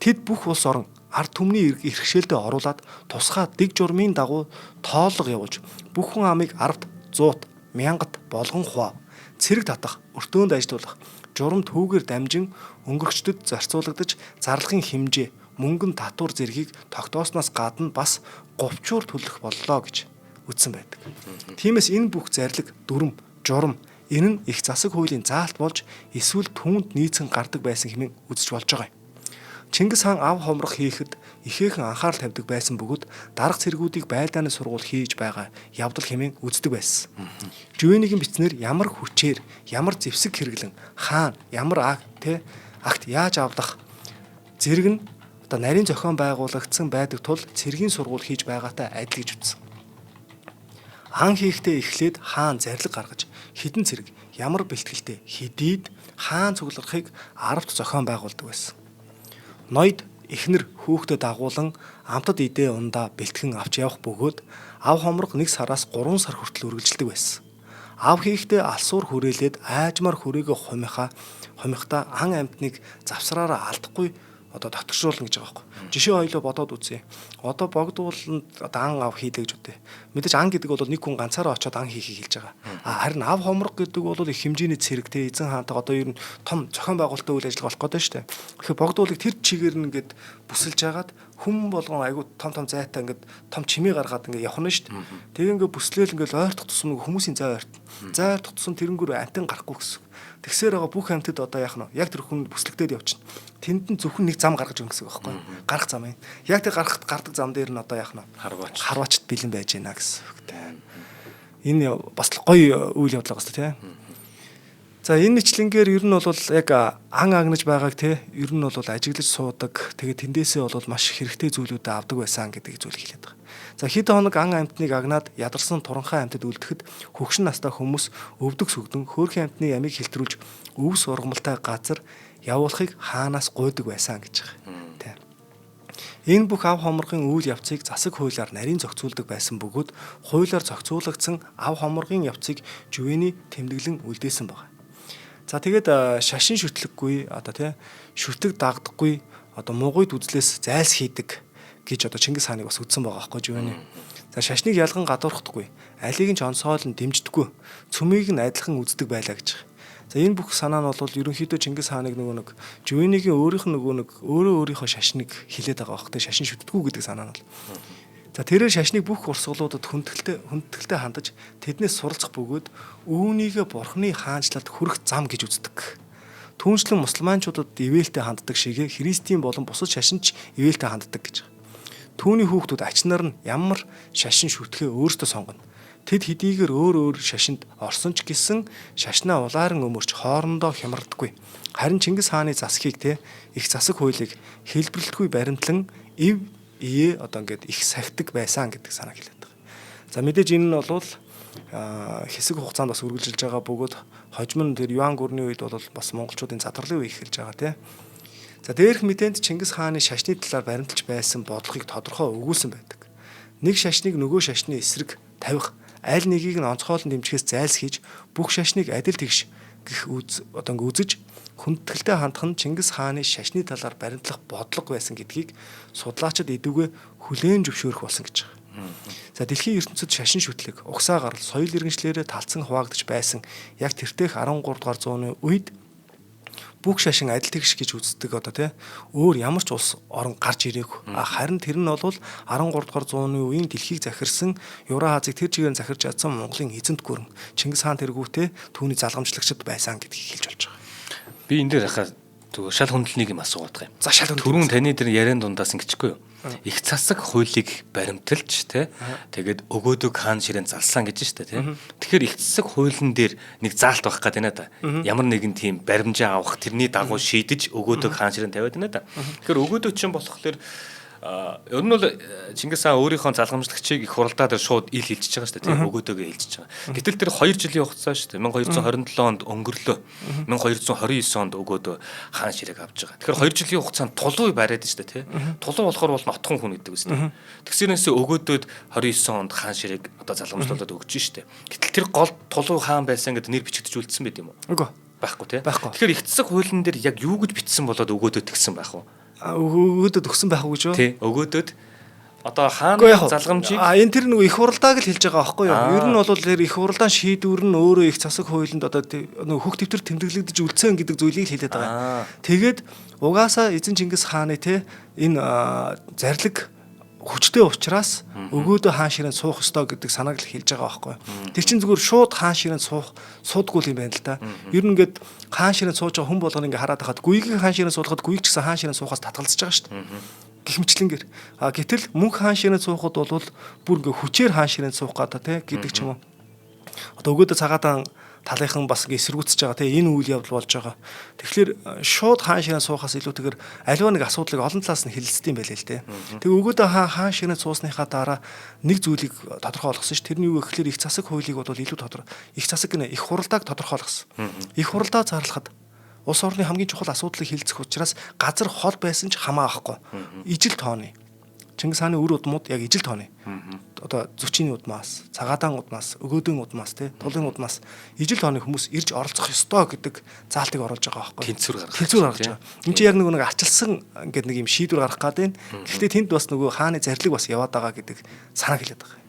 тэд бүх улс орон ард түмний иргэшээлдээ оруулаад тусгай дэг журмын дагуу тооллого явуулж бүхэн амыг 10-т, 100-т, 1000-т болгон хуваав. Цэрэг татах, өртөөнд ажилуулах, журам түүгээр дамжин өнгөрөгчдөд зарцуулагдаж зарлагын хэмжээ, мөнгөн татвар зэргийг тогтоосноос гадна бас говьчуур төлөх боллоо гэж үздсэн байдаг. Тиймээс энэ бүх зарлиг, дүрм, журам энэ нь их засаг хуулийн заалт болж эсвэл түүнд нийцэн гардаг байсан хэмээн үзэж болж байгаа юм. Чингис хаан ав хомрох хийхэд ихээхэн анхаарал тавьдаг байсан бөгөөд дарга цэргүүдийг байлдааны сургууль хийж байгаа явдал хэмээн үздэг байсан. Жувенигийн бичснээр ямар хүчээр, ямар зэвсэг хэрэглэн хаан ямар акт яаж авдах зэрэг нь нарийн зохион байгуулагдсан байдаг тул цэргийн сургууль хийж байгаатай адил гэж үзсэн. Ан хийхдээ эхлээд хаан зарлиг гаргаж хідэн цэрэг ямар бэлтгэлтэй хэдийд хаан цугларахыг 10-т зохион байгуулдаг байсан. Ноёд эхнэр хүүхдэд дагуулan амтад идээ ундаа бэлтгэн авч явах бөгөөд ав хомрог 1 сараас 3 сар хүртэл үргэлжилдэг байсан. Ав хийхдээ алсуур хүрээлээд айжмаар хүрээгээ хумихта ан амьтныг завсраараа алдахгүй одоо татгшруулна гэж байгаа байхгүй. Жишээ хоёлоо бодоод үзье. Одоо богдууланд ан ав хийлээ гэж үтээ. Мэдээж ан гэдэг бол нэг хүн ганцаараа очиод ан хийхийг хэлж байгаа. Харин ав хомрог гэдэг бол их хэмжээний цэрэг те эзэн хаантайгаа одоо ер нь том зохион байгуулалттай үйл ажиллагаа болох гэдэг шүү дээ. Тэгэхээр богдуулыг тэр чигээр нь ингээд бүсэлж хагаад хүм болгон айгу том зайтай ингээд том чимээ гаргаад ингээд явах нь шүү дээ. Тэгээ ингээд бүслээл ингээд ойртох тусам хүмүүсийн зай ойрт. Зай ойртох тусам тэрнгүүр амтан гарахгүй гэсэн. Тэгсээр байгаа бүх амьтад одоо яах нь яг тэр хүн бүслэгдээд явчихна. Тэнд нь зөвхөн нэг зам гаргаж өгнө гэсэн үг байхгүй. Гарах зам юм. Яг тэр гардаг зам дээр нь одоо яах нь харваачд бэлэн байж гинэ гэсэн үгтэй. Энэ бас гоё үйл явдал байгаа шүү дээ. За энэ нэчлэнгээр ер нь бол яг ан агнаж байгааг те ер нь бол ажиглаж суудаг. Тэгээд тэндээсээ бол маш хэрэгтэй зүйлүүдээ авдаг байсан гэдэг зүйлийг хэлээд байгаа. За хэд хоног ан амьтныг агнаад ядарсан туранхай амьтад үлдэхэд хөгшин настай хүмүүс өвдөг сүгдэн хөөрхөн амьтны ямиг хэлтрүүлж өвс ургамалтай газар явуулахыг хаанаас гуйдаг байсан гэж байгаа. Тэ. Энэ бүх ав хоморгийн үйл явцыг засаг хуулиар нарийн зохицуулдаг байсан бөгөөд хуулиар зохицуулагдсан ав хоморгийн явцыг жувэний тэмдэглэн үлдээсэн байна. За тэгээд шашин шүтлэггүй одоо тий шүтлэг дагдахгүй одоо мугуйд үзлээс зайлс хийдэг гэж одоо Чингис хааныг бас үздсэн байгаа байхгүй юу. За шашныг ялган гадуурхдаггүй, алийг нь ч онцгойлон дэмждэггүй, цөмийг нь адилхан үздэг байлаа гэж. За энэ бүх санаа нь бол ерөнхийдөө Чингис хааныг нөгөө Жувенигийн өөрийнхөө шашныг хилээд байгаа байхгүй шашин шүтдэггүй гэдэг санаа нь бол. За тэрээр шашныг бүх урсгалуудад хүндэтгэлтэй хандаж тэднээс суралцах бөгөөд үүнийгээ бурхны хаанчлалд хүрэх зам гэж үздэг. Түүнчлэн мусульманчуудад ивэлтэй ханддаг шигээ христийн болон бусад шашинч ивэлтэй ханддаг гэж. Түүний хүүхдүүд ачнаар нь ямар шашин шүтгэхээ өөртөө сонгоно. Тэд хэдийгээр өөр шашинд орсон ч гэсэн шашнаа улааран өмөрч хоорондоо хямрдаггүй. Харин Чингис хааны засгийг те их засаг хуулийг хэлбэрлэлтгүй баримтлан ив ие одоо ингээд их сахидаг байсан гэдэг санааг хэлээд байгаа. За мэдээж энэ нь бол хэсэг хугацаанд бас үргэлжилж байгаа бөгөөд хожим нь тэр Юан гүрний үед бол бас монголчуудын задралын үе эхэлж байгаа те. За дээрх мэдээнд Чингис хааны шашны талаар баримталж байсан бодлогыг тодорхой өгүүлсэн байдаг. Нэг шашныг нөгөө шашны эсрэг тавих, аль нэгийг нь онцгойлон дэмжихээс зайлс хийж бүх шашныг адил тэгш гэх одоо үзэж хүндэтгэлтэй хандах нь Чингис хааны шашны талаар баримтлах бодлого байсан гэдгийг судлаачид эдүгэ хүлээн зөвшөөрөх болсон гэж байгаа. За дэлхийн ертөнцид шашин шүтлэг, угсаа гарал, соёл иргэншлээрээ талцсан хуваагдж байсан яг тэртех 13 дугаар зууны үед бүх шашин адил тэгш гэж үздэг одоо тий өөр ямар ч улс орон гарч ирээгүй. Харин тэр нь бол 13 дугаар зууны үеийн дэлхийг захирсан Евразийг тэр чигээр захирч чадсан Монголын эзэнт гүрэн Чингис хаан тэргүүтээ түүний залгамжлагчд байсан гэдгийг хэлж болж байгаа. Би энэ дээр хахаа шал хөндлөнийг юм асуугаад байгаа юм. За шал хөндлөл. Түрүүн таны дээр яриан дундаас ингэчихгүй юу? Их засаг хуулийг баримталж те тэгээд өгөөдөг хаан ширээн залсан гэж штэ те. Тэгэхээр их засаг хуулийн дээр нэг заалт байх гэдэг нэ та. Ямар нэгэн тийм баримжаа авах тэрний дагуу шийдэж өгөөдөг хаан ширээн тавиад нэ та. Тэгэхээр өгөөдөг чинь болохоор ер нь бол Чингис хаан өөрийнхөө залгамжлагчийг их хуралдаа дээр шууд ил хэлчихэж байгаа шүү дээ тийм өгөөдөгөө хэлчихэж байгаа. Гэтэл тэр 2 жилийн хугацаа шүү дээ 1227 онд өнгөрлөө 1229 онд өгөөдөө хаан ширээг авч байгаа. Тэгэхээр 2 жилийн хугацаанд тулуу бариад шүү дээ тийм. Тулуу болохоор бол нотхон хүн гэдэг үстэй. Тэгсэрнээс өгөөдөөд 29 онд хаан ширээг одоо залгамжлуулаад өгч шүү дээ. Гэтэл тэр гол тулуу хаан байсан гэдэг нэр бичигдэж үлдсэн байт юм уу? Үгүй. Байхгүй тийм. Тэгэхээр их засаг хуулийн дээр яг юу гэж бичсэн болоод өгөөдөө тэгсэн байх вэ? Өгөөдөд өгсөн байх уу гэж юу? Тий, өгөөдөд одоо хааны залгамжийг энэ тэр нэг их хуралдааг л хэлж байгаа байхгүй юу? Ер нь бол тэр их хуралдаан шийдвэр нь өөрөө их засаг хуулинд одоо хөх төвтөр тэмдэглэгдэж үлдсэн гэдэг зүйлийг хэлээд байгаа. Тэгээд угаасаа эзэн Чингис хааны те энэ зарлиг хүчтэй учраас өгөөдөө хаан ширээн суух ёстой гэдэг санааг л хэлж байгаа байхгүй. Тэр чинь зүгээр шууд хаан ширээн суудгүй юм байна л да. Ер нь ингээд хаан ширээн сууж байгаа хүн болгоно ингээд хараад хахад гүйгийн хаан ширээн суулгахад гүйг ч гэсэн хаан ширээн суухаас татгалзаж байгаа шүү дээ. Гэх мэтлэнгээр. Гэтэл мөнх хаан ширээн суухад бол бүр ингээд хүчээр хаан ширээн суух гэдэг те гэдэг ч юм уу. Одоо өгөөдөө цагаатан талынхан бас ингээ эсэргүүцэж байгаа тийм энэ үйл явдал болж байгаа. Тэгэхээр шууд хаан ширээн суухаас илүүтэйгээр аливаа нэг асуудлыг олон талаас нь хэлэлцдэг юм байлээ л дээ. Тэгээ өгөөдөө хаан ширээн суусныхаа дараа нэг зүйлийг тодорхой болгосон ш. Тэрний юу гэхээр их засаг хуулийг бол илүү тодорхой. Их засаг гэнэ их хуралдааг тодорхой болгосон. Их хуралдаа зарлахад Улс орны хамгийн чухал асуудлыг хилцэх учраас газар хол байсан ч хамаа авахгүй. Ижил тооны. Чингис хааны үр удмууд яг ижил тооны. Одоо зүчиний удмаас, цагаатан удмаас, өгөөдөн удмаас тий, тулын удмаас ижил тооны хүмүүс ирж оролцох ёстой гэдэг заалтыг оруулж байгаа байхгүй. Тэнцвэр гаргаж байгаа. Энд чинь яг нэг арчилсан ингээд нэг юм шийдвэр гаргах гээд байна. Гэхдээ тэнд бас нөгөө хааны зарлиг бас яваад байгаа гэдэг санаа хэлээд байгаа.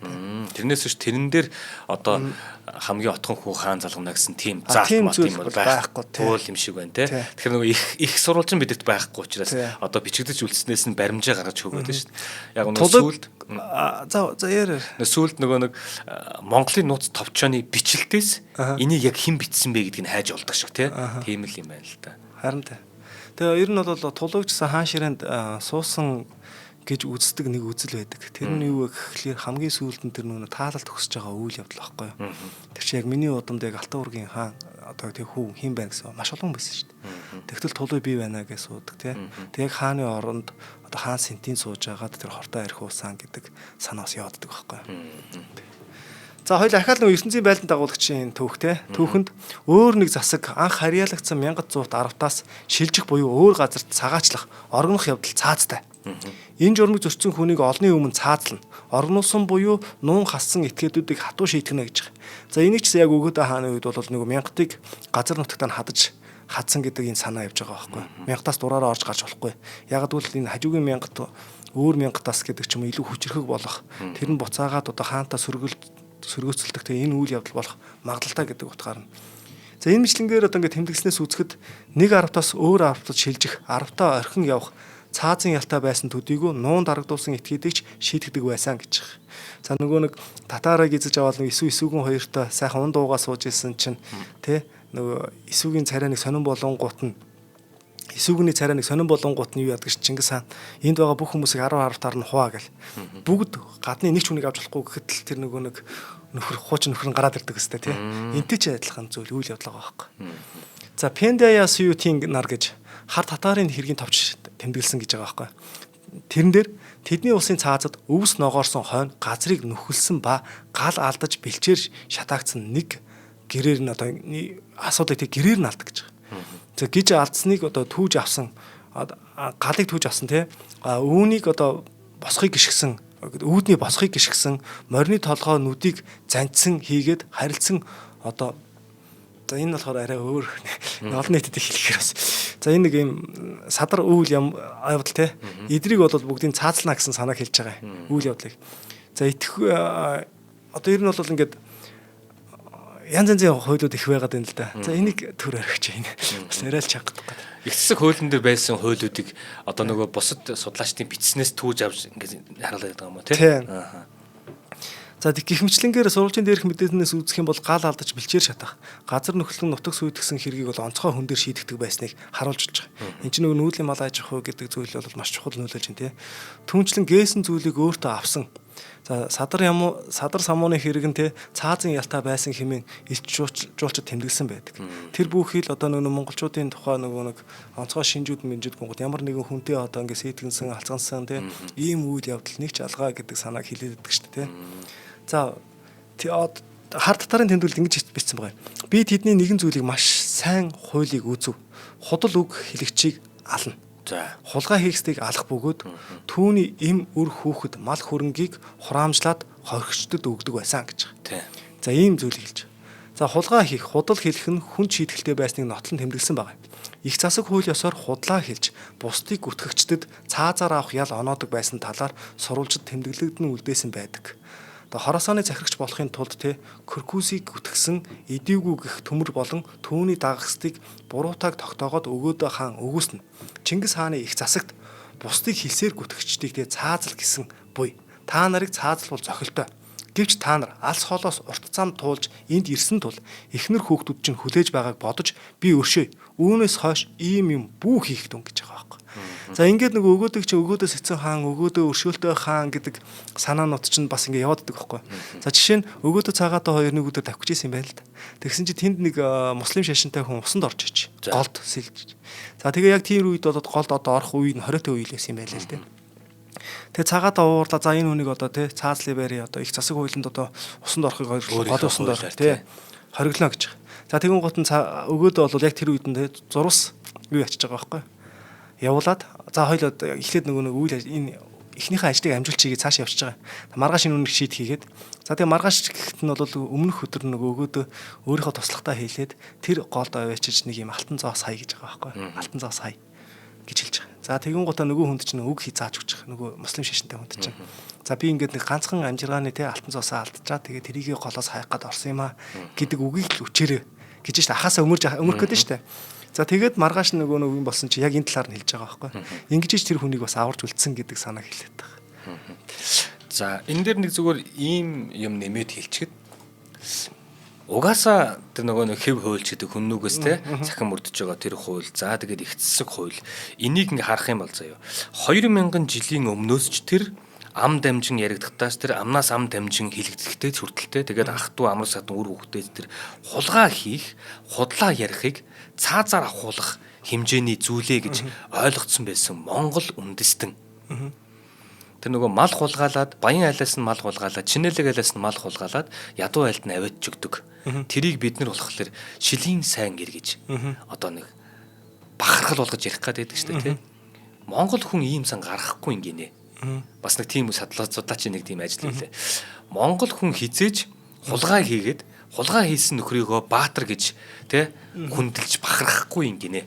Тэрнээс биш тэрэн дээр одоо хамгийн отхон хүү хаан залгана гэсэн тийм заалт мат юм байхгүй. Туул юм шиг байна тий. Тэгэхээр нөгөө их сурвалжин бидэрт байхгүй учраас одоо бичигдэж үлдснээс нь баримжаа гаргаж өгөөд шүү дээ. Яг нөгөө сүлд за яарэ. Сүлд нөгөө нэг Монголын нууц товчооны бичлэлтээс энийг яг хэн бичсэн бэ гэдгийг хайж олдог шиг тий. Тийм л юм байна л да. Харин тий. Тэгээ ер нь бол тулуугчсан хаан ширээнд суусан гэж үздэг нэг үзэл байдаг. Тэр нь юу вэ гэхлээр хамгийн сүүлд нь тэр нүүн таалалт өгсөж байгаа үйл явдал байхгүй юу. Тэр чинь яг миний удамд яг Алтан ургийн хаан одоо тэг хүү хин байна гэсэн маш олон байсан шүү дээ. Тэгтэл тулуй бий байна гэж суудаг тий. Тэг яг хааны оронд одоо хаан сентийн сууж байгаад тэр хортой арх уусан гэдэг санаас явааддаг байхгүй юу. За хоёул ахаал нэг ертөнцийн байлдан дагуулагчийн түүх те. Түүхэнд өөр нэг засаг анх харьяалагдсан 1100 аравтаас шилжих буюу өөр газарт цагаачлах, оргинох явдал цаазтай. Энэ журмыг зөрчсөн хүнийг олонний өмнө цаазлна. Оргнуулсан буюу нуун хассан этгээдүүдийг хатуу шийтгэнэ гэж. За энийг ч яг өгөөдөө хааны үед бол нэг мянгатыг газар нутагтаа хадаж хадсан гэдэг энэ санаа явж байгаа байхгүй. Мянгатаас дураараа орж гарч болохгүй. Яг гэвэл энэ хажуугийн мянгат өөр мянгатаас гэдэг ч юм илүү хүчрхэг болох. Тэр нь буцаагаад одоо хаантаа сөргөөцөлдөх тэгээ энэ үйл явдал болох магадлалтай гэдэг утгаар нь. За энэ мэтлэнгээр одоо ингээд тэмдэглэснээс үзэхэд нэг аравтаас өөр аравтад шилжих, аравтаа орхин явах цаазын ялтай байсан төдийгүй нуун дарагдуулсан этгээдийг шийтгэдэг байсан гэж. За нөгөө нэг татаарыг эзэж аваад нэг эсүүгэн хоёртой сайхан унд дуугаа сууж исэн чинь тэ нөгөө эсүүгийн царайныг сонирн болонгууд нь эсүүгний царайныг сонирн болонгууд нь юу яадаг ш Чингис хаан энд байгаа бүх хүмүүсийг 10 аравтаар нь хуваа гэл. Бүгд гадны нэг ч хүнийг авч болохгүй гэхэд л тэр нөгөө нэг нөхөр хуучин нөхөр нь гараад ирдэг өстэй тий. Энтэй ч адилхан зүйл үйл явдал байгаа байхгүй. За Пендая Сютинг нар гэж хар татарын хэргийн товч тэмдэглэсэн гэж байгаа байхгүй. Тэрэн дээр тэдний улсын цаазад өвс ногоорсон хойно газрыг нөхөлсөн ба гал алдаж бэлчээр шатаагдсан нэг гэрээр нь одоо асуудыг тэг гэрээр нь алдаг гэж байгаа. За гиж алдсныг одоо түүж авсан галыг түүж авсан тий. Үүнийг одоо босхыг гიშгсэн үүдний босхыг гიშгсэн морины толгой нүдийг занцсан хийгээд харилцсан одоо за энэ болохоор арай өөр олон нийтэд хэлэхээр бас за энэ нэг юм садар үйл явдал те эдрийг бол бүгдийг цаазлана гэсэн санааг хэлж байгаа үйл явдлыг за одоо ер нь бол ингээд янз янзын хуйлууд их байгаад байна л да. За энийг төр орхиж байна. Бас арай л чангадах гэдэг. Их засаг хуулийн дээр байсан хуйлуудыг одоо нөгөө бусад судлаачдын бичснээс түүж авч ингээд харуулдаг байгаа юм уу тий? Аа. За гихмчлэнгээр сурвалжийн дээрх мэдээлнээс үзэх юм бол гал алдаж бэлчээр шатах, газар нөхлөн нутаг сүйтгэсэн хэргийг бол онцгой хүн дээр шийдэгдэг байсныг харуулж байгаа. Энд чинь нөгөө нүүдлийн мал аж ахуй гэдэг зүйл бол маш чухал нөлөөлж байна тий. Түүнчлэн гээсэн зүйлийг өөртөө авсан. За садар самууны хэрэг нь те цаазын ялтай байсан хэмээн илч жуулчд тэмдэглэсэн байдаг. Тэр бүхий л одоо нөгөө монголчуудын тухай нөгөө нэг онцгой шинжүүд гингууд ямар нэгэн хүнтэй одоо ингэ сэтгэнсэн алцгансан те ийм үйл явдал нэг ч алгаа гэдэг санааг хэлээдэг шүү дээ те. За хар татарын тэмдэглэлд ингэж бичсэн байгаа. Би тэдний нэгэн зүйлийг маш сайн хуулийг үзв. Худал үг хэлэгчийг ална. За хулгай хийхстийг алах бөгөөд түүний эм үр хүүхэд мал хөрөнгийг хураамжлаад хорхичдод өгдөг байсан гэж байгаа. За ийм зүйл хэлж. За хулгай хийх, худал хэлэх нь хүн шийтгэлтэй байсныг нотлон тэмдэглэсэн байгаа. Их засаг хууль ёсоор худлаа хэлж, бусдыг гүтгэгчдэд цаазаар авах ял оноодог байсан талаар сурвалжид тэмдэглэгдэн үлдээсэн байдаг. Хоросооны захирагч болохын тулд Куркусийг гүтгсэн эдийгүү гэх төмөр болон түүний дагагчдыг буруутайг тогтоогоод өгөөдөө хаан өгөөснө. Чингис хааны их засагт бусдыг хэлсээр гүтгэгчдийг цаазал гэсэн буй. Та нарыг цаазлуул зохилтой. Гэвч та нар алс хоолоос урт зам туулж энд ирсэн тул эхнэр хүүхдүүд чинь хүлээж байгааг бодож би өршөө. Үүнээс хойш ийм юм бүх хийх дүн гэж байгаа байхгүй. За ингээд нэг өгөөдөг чинь өгөөдөө сэцэн хаан, өгөөдөө өршөөлтэй хаан гэдэг санаанууд чинь бас ингээд яваад байдаг байхгүй. За жишээ нь өгөөдөө цагаатай хоёр нэг өдөр давхиж исэн юм байна л да. Тэгсэн чинь тэнд нэг муслим шашинтай хүн усанд орж ич. Голд сэлж. За тэгээ яг тийм үед бол голд одоо орох үе нь 20-т үе л байсан юм байна л да. Тэгээ цагаатаа уурлаа за энэ хүнийг одоо цаазлын байраа одоо их засаг хуулинд одоо усанд орохыг гол усанд орох хориглоно гэж. За тэгэн гут нь өгөөдөө бол яг тэр үед нь те зурус юу ячиж байгаа байхгүй. Явуулаад за хоёлоо эхлээд нөгөө үйл энэ эхнийхээ ажлыг амжуулчихъя гэж цааш явчихж байгаа. Маргааш энэ үнэг шийд хийгээд за тэгээ маргааш гэхэд нь бол өмнөх өдөр нөгөө өгөөдөө өөрийнхөө туслахтаа хэлээд тэр голд аваачиж нэг юм алтан зоос хай гэж байгаа байхгүй. Алтан зоос хай гэж хэлж байгаа. За тэгэн гутаа нөгөө хүнд чинь үг хий зааж өгч байгаа. Нөгөө муслим шашинтай хүнд чинь. За би ингээд нэг ганцхан амжиргааны те алтан зоосоо алдчихаа тэгээ тэрийг голоос хайх гээд орсон юм аа гэдэг үгийг л өчээрээ гэж штэ ахаасаа өмөрөх гээд штэ. За тэгээд маргааш нөгөө юм болсон чи яг энэ талаар нь хэлж байгаа байхгүй. Ингэж ч тэр хүнийг бас аварж үлдсэн гэдэг санаа хэлээд байгаа. За энэ дээр нэг зүгээр ийм юм нэмээд хэлчихэд угаасаа тэр нөгөө хэв хуульч гэдэг хүннүүгээс те цахим мөрдөж байгаа тэр хууль за тэгээд их цэцэг хууль энийг ингээ харах юм бол заяа 2000 жилийн өмнөөс ч тэр ам дамжин яригдахтаас тэр амнаас ам дамжин хилэгдэхтэй хүртэлтэй тэгээд ах トゥ амар садан үр хөвгтэй тэр хулгай хийх худлаа ярихыг цаазаар ахуулах хэмжээний зүйлээ гэж ойлгоцсон байсан Монгол үндэстэн. Тэр нөгөө мал хулгаалаад баян айлаас нь мал хулгаалаад чинэлэг айлаас нь мал хулгаалаад ядуу айлд нь аваад чөгдөг. Тэрийг бид нар болохоор шилийн сайн гэр гэж одоо нэг бахархал болгож ярих гэдэг шүү дээ тийм. Монгол хүн ийм сан гаргахгүй ингэнэ. Бас нэг тийм судлаачийн нэг тийм ажил үлээ. Монгол хүн хизээж хулгай хийгээд хулгай хийсэн нөхрийгөө баатар гэж тий хүндэлж бахархахгүй юм гинэ.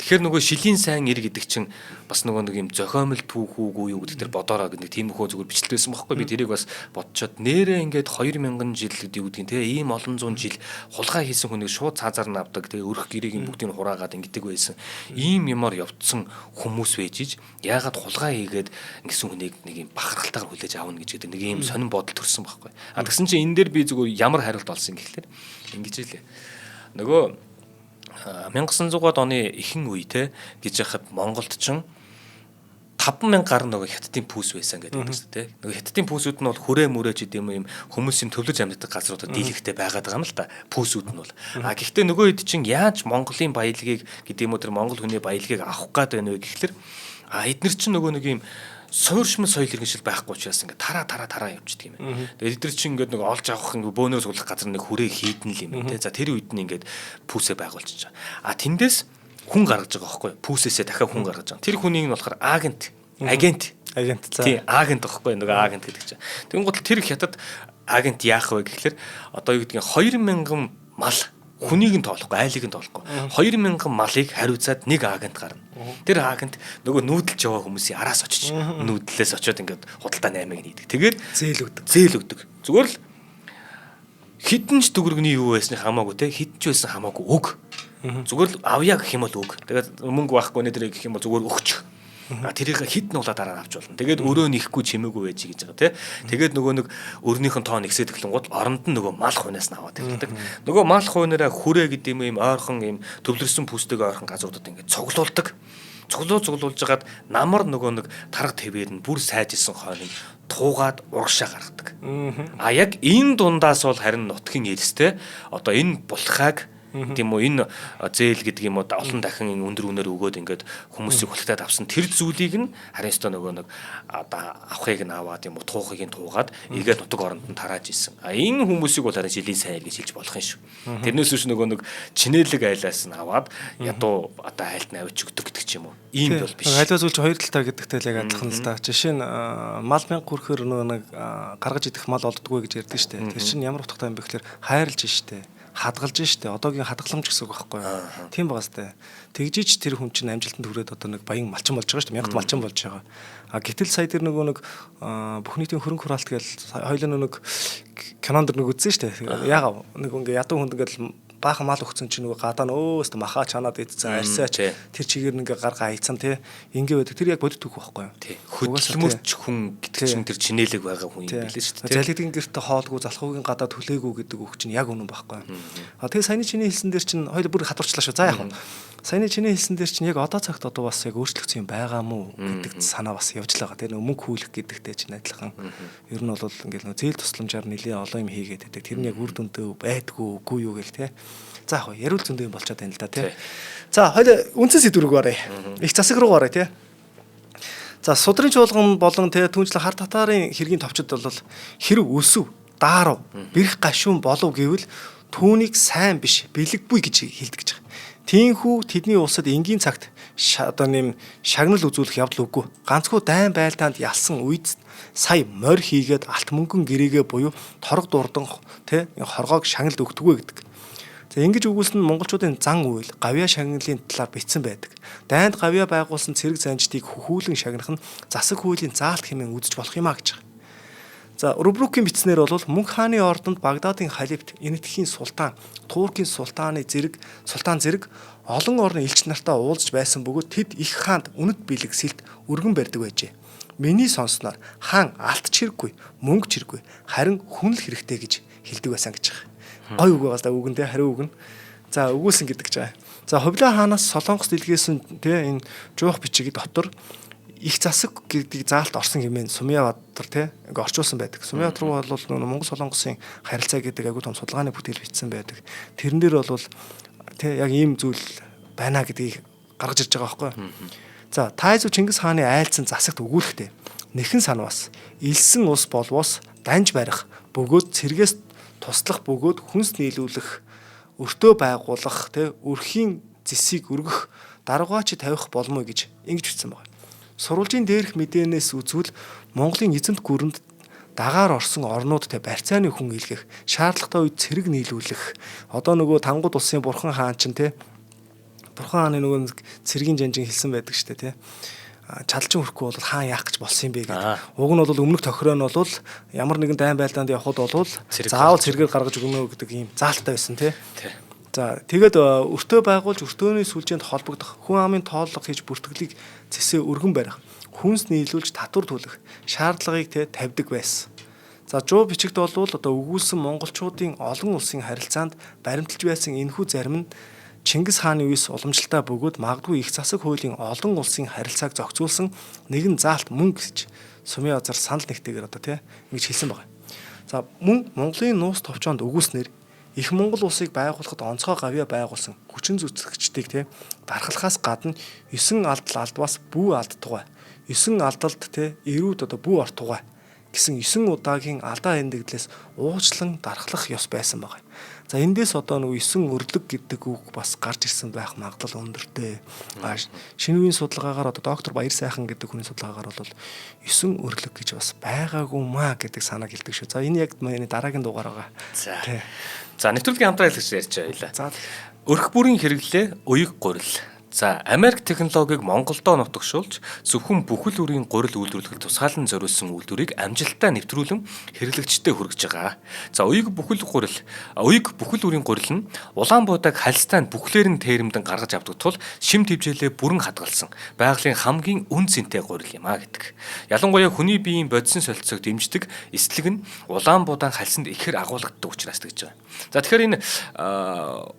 Тэгэхээр нөгөө шилийн сайн ир гэдэг чинь бас нөгөө нэг юм зохиомл түүхүүгүй юу гэдэг тэр бодороо гэдэг тиймэрхүү зүгээр бичлээсэн байхгүй би тэрийг бас бодцоод нэрээ ингээд 2000 жил гэдэг юу гэдгийг тий ийм олон зуун жил хулгай хийсэн хүнийг шууд цаазаар нь авдаг тий өрх гэрээг бүгдийг нь хураагаад ингэдэг байсан. Ийм юмар явцсан хүмүүс байжиж яагаад хулгай хийгээд ингэсэн хүнийг нэг юм бахархалтайгаар хүлээж аавна гэж гэдэг нэг ийм сонин бодол төрсэн байхгүй. А тэгсэн чинь энэ дээр би зүгээр ямар хариулт олсон гэхлээр ингэж хэлээ. Нөгөө 1900-аад оны ихэнх үе те гэж яхад Монголд ч 50000 гаруй нөгөө хятадын пүүс байсан гэдэг юм шүү дээ. Нөгөө хятадын пүүсүүд нь бол хүрээ мөрөөж идэм юм хүмүүсийн төвлөж амьдардаг газруудад дийлэгтэй байгаад байгаа юм л та пүүсүүд нь бол. А гэхдээ нөгөө хэд чинь яаж Монголын баялагийг гэдэг юм уу тэр Монгол хүний баялагийг авах гээд байна вэ гэхэлэр эдгээр чинь нөгөө нэг юм суурьшмал соёл иргэншил байхгүй учраас ингээд тараа явчихдаг юм байна. Тэгээд эдгээр чинь ингээд нэг олж авах ингээд бөөнөр суулгах газар нэг хүрээ хийдэн л юм байна те. За тэр үед нь ингээд пүүсээ байгуулчихж байгаа. А тэндээс хүн гаргаж байгаа байхгүй пүүсээсээ дахиад хүн гаргаж байгаа. Тэр хүнийг нь болохоор агент за. Тийм агент байхгүй нөгөө агент гэдэг чинь. Тэгвэл гол тэр хятад агент яах вэ гэхэлэр одоо юу гэдгийг 2000 мал хүнийг нь тоолохгүй, айлыг нь тоолохгүй. 2000 малыг хариуцаад нэг агент гарна. Тэр агент нөгөө нүүдэлж яваа хүмүүсийн араас очиж нүүдлээс очиод ингээд худалдаа 8-ыг нийдэг. Тэгээд зээл өгдөг. Зүгээр л хідэн ч төгрөгний юу байсны хамаагүй те хідэн ч байсан хамаагүй өг. Зүгээр л авъя гэх юм бол өг. Тэгээд мөнгө байхгүй нэ гэх юм бол зүгээр өгч. Тэрийг хідэн улаа дараа авч болно. Тэгээд өрөө нэхгүй чимээгүй байж гэж байгаа тий. Тэгээд нөгөө нэг өрнийхэн тоон ихсээд эхлэнгууд оронд нь нөгөө мал хуйнаас нь аваад ирдэг. Нөгөө мал хуйнаараа хүрээ гэдэг юм ойрхон юм төвлөрсөн пүүстэйг ойрхон газруудад ингээд цуглуулдаг. Цуглуулж хагаад намар нөгөө нэг тарга твээр нь бүр сайжсэн хойно туугаад урагшаа гаргадаг. А яг энэ дундаас бол харин нутгийн эрстэй одоо энэ булхааг тийм үү энэ зээл гэдэг юм уу олон дахин өндөр үнээр өгөөд ингээд хүмүүсийг хөлтөд авсан тэр зүйлийг нь харин өстө нөгөө нэг одоо авахыг нь аваад юм уу туухыг нь туугаад эргээд нутаг оронд нь тарааж исэн. А энэ хүмүүсийг бол харин жилийн сайн гэж хэлж болох юм шүү. Тэрнээс биш нөгөө нэг чинэлэг айлаас нь аваад ядуу одоо айлд нь авч өгдөг гэдэг ч юм уу. Ийм бол биш. Айлаа зүйл хоёр талтай гэдэгтэй л яг адилхан л да. Жишээ нь мал мянга хүрхээр нөгөө нэг гаргаж идэх мал олддгүй гэж ярьдэн штэ. Тэр чинь ямар утгатай юм бэ гэхээр хайрлж штэ. Хадгалж штэ. Одоогийн хадгаламж гэсэн үг байхгүй юу? Тийм байгаа сте. Тэгжиж тэр хүн чинь амжилтанд хүрээд одоо нэг баян малчин болж байгаа штэ. Мянга малчин болж байгаа. А гэтэл сая тэр нөгөө нэг бүх нийтийн хөрөнгө хураалт гэж хоёулаа нэг кинонд нэг үзсэн штэ. Яагаад нэг ингээ ядуу хүнд ингээл баахан мал өгсөн чинь нөгөө гадаа нөөст махаа чанаад идсэн арьсаач тэр чигээр ингээ гаргаа хайцсан тий ингээ байдаг тэр яг бодит түүх байхгүй юу тий хөдөлмөрч хүн гэдэг чинь тэр чинэлэг байгаа хүн юм билээ шүү дээ залгидгийн гэрте хоолгүй залхуугийн гадаа түлээгүй гэдэг үг чинь яг үнэн байхгүй юу а тэгээ саяны чиний хэлсэн дээр чинь хоёул бүр хатурчлаа шүү за яг саяны чиний хэлсэн дээр чинь яг одоо цагт одоо бас яг өөрчлөгдсөн юм байгаа мó гэдэг санаа бас явж л байгаа тэр мөнгө хүлэх гэдэгтэй чинь адилхан ер нь бол ингээл нөө зээл тусламжаар нэлийн олон юм хийгээд байдаг тэр нь яг үр дүнтэй байдгүй үгүй юу гэл тий за яг яриул зөндөө юм болчиход байна л да тий. За хоёул үндсэн сэдв рүү оръё. Их засаг руу оръё тий. За судрын чуулган болон тий түнчлэн хар татарын хэргийн товчид бол хэрэг өсөв, даарав, бэрх гашуун болов гэвэл түүнийг сайн биш, бэлэггүй гэж хэлдэг гэж байгаа. Тиймхүү тэдний улсад энгийн цагт одоо нэм шагнал үзүүлэх явдал үгүй. Ганцхүү дайн байлдаанд ялсан үед сая морь хийгээд алт мөнгөн гэрээгээ буюу торог дурдан тий хоргоог шагналд өгдөггүй гэдэг. За ингэж өгүүлсэн нь монголчуудын зан үйл гавьяа шагналын талаар бичсэн байдаг. Дайнд гавьяа байгуулсан цэрэг занжтыг хөхүүлэн шагнах нь засаг хуулийн заалт хэмээн үзэж болох юм а гэж байгаа. За Рубрукийн бичснээр бол Мөнх хааны ордонд Багдадын халифт Энэтхэгийн султан, Туркийн султан зэрэг олон орны элч нартай уулзж байсан бөгөөд тэд их хаанд үнэт бэлэг сэлт өргөн барьдаг байжээ. Миний сонсноор хаан алт чирэггүй, мөнгө чирэггүй, харин хүн л хэрэгтэй гэж хэлдэг байсан гэж байгаа. Гой үг байгаас да үгэндээ хариу үг нь. За өгүүлсэн гэдэг ч байгаа. За Хувлаа хаанаас Солонгос дэлгээс тэ энэ жуух бичиг дотор их засаг гэдэг заалт орсон хэмээн Сумьябаатар тэ ингээ орчуулсан байдаг. Сумьябаатар бол Монгол Солонгосын харилцаа гэдэг агуу том судалгааны бүтээл бичсэн байдаг. Тэрэн дээр бол тэ яг ийм зүйл байна гэдгийг гаргаж ирж байгаа байхгүй. За Тайзу Чингис хааны айлцсан засагт өгүүлэхдээ нэхэн санвас илсэн ус болвоос данж барих бөгөөд цэргээс туслах бөгөөд хүнс нийлүүлэх өртөө байгуулах тэ өрхийн зэсийг өргөх даргаач тавих болмоо гэж ингэж бичсэн байна. Сурвалжийн дээрх мэдээнээс үзвэл Монголын эзэнт гүрэнд дагаар орсон орнуудтай барьцааны хүн илгэх, шаардлагатай үед цэрэг нийлүүлэх. Одоо нөгөө Тангууд улсын Бурхан хаан ч тэ Бурхан хааны нөгөө цэргийн жанжин хэлсэн байдаг штэ тэ. Чадалчин хөрөхгүй бол хаан яах гэж болсон юм бэ гэдэг. Уг нь бол өмнөх тохироо нь бол ямар нэгэн дайн байлдаанд явхад бол заавал цэргээр гаргаж өгнө гэдэг ийм заалттай байсан тий. За тэгээд өртөө байгуулж өртөөний сүлжээнд холбогдох, хүн амын тооллого хийж бүртгэлийг цэсээ өргөн барих, хүнс нийлүүлж татвар төлөх шаардлагыг тавьдаг байсан. За жуу бичигт бол одоо өгүүлсэн монголчуудын олон улсын харилцаанд баримталж байсан энэхүү зарим нь Чингис хааны үеэс уламжлалтай бөгөөд магадгүй их засаг хуулийн олон улсын харилцааг зохицуулсан нэгэн заалт мөн гэж Сумьяазар санал нэгтэйгээр одоо тийм ингэж хэлсэн байна. За мөн Монголын нуус товчоонд өгүүлснээр их Монгол улсыг байгуулахад онцгой гавьяа байгуулсан хүчин зүтгэгчдийг тийм дархлахаас гадна 9 алдбаас бүү алдтугай 9 алдалд тийм эрүүд одоо бүү ортугай гэсэн 9 удаагийн алдаа эндэгдлээс уучлан дархлах ёс байсан байна. За эндээс одоо нөгөө 9 өрлөг гэдэг үг бас гарч ирсэн байх магадлал өндөртэй. Шинэ үеийн судалгаагаар одоо доктор Баяр сайхан гэдэг хүний судалгаагаар бол 9 өрлөг гэж бас байгаагүй маа гэдэг санааг хэлдэг шүү. За энэ яг миний дараагийн дугаар байгаа. За нэвтрүүлгийн хамтран хэлж ярьж байлаа. Өрх бүрийн хэрэглээ уяг гурил. За Америк технологиг Монголдо нутагшуулж зөвхөн бүхэл бүрийн гурил үйлдвэрлэхэд тусгаалan зориулсан үйлдвэрийг амжилттай нэвтрүүлэн хэрэглэгчдэд хүргэж байгаа. За уяг бүхэл бүрийн гурил нь Улаанбуудаг хальстайн бүхлээр нь тээремдэн гаргаж авдаг тул шим твжээлээ бүрэн хадгалсан байгалийн хамгийн үн цэнтэй гурил юм а гэдэг. Ялангуяа хүний биеийн бодисын солилцоог дэмждэг эслэг нь Улаанбуудан хальсанд ихээр агуулгадаг учраас гэж байгаа. За тэгэхээр энэ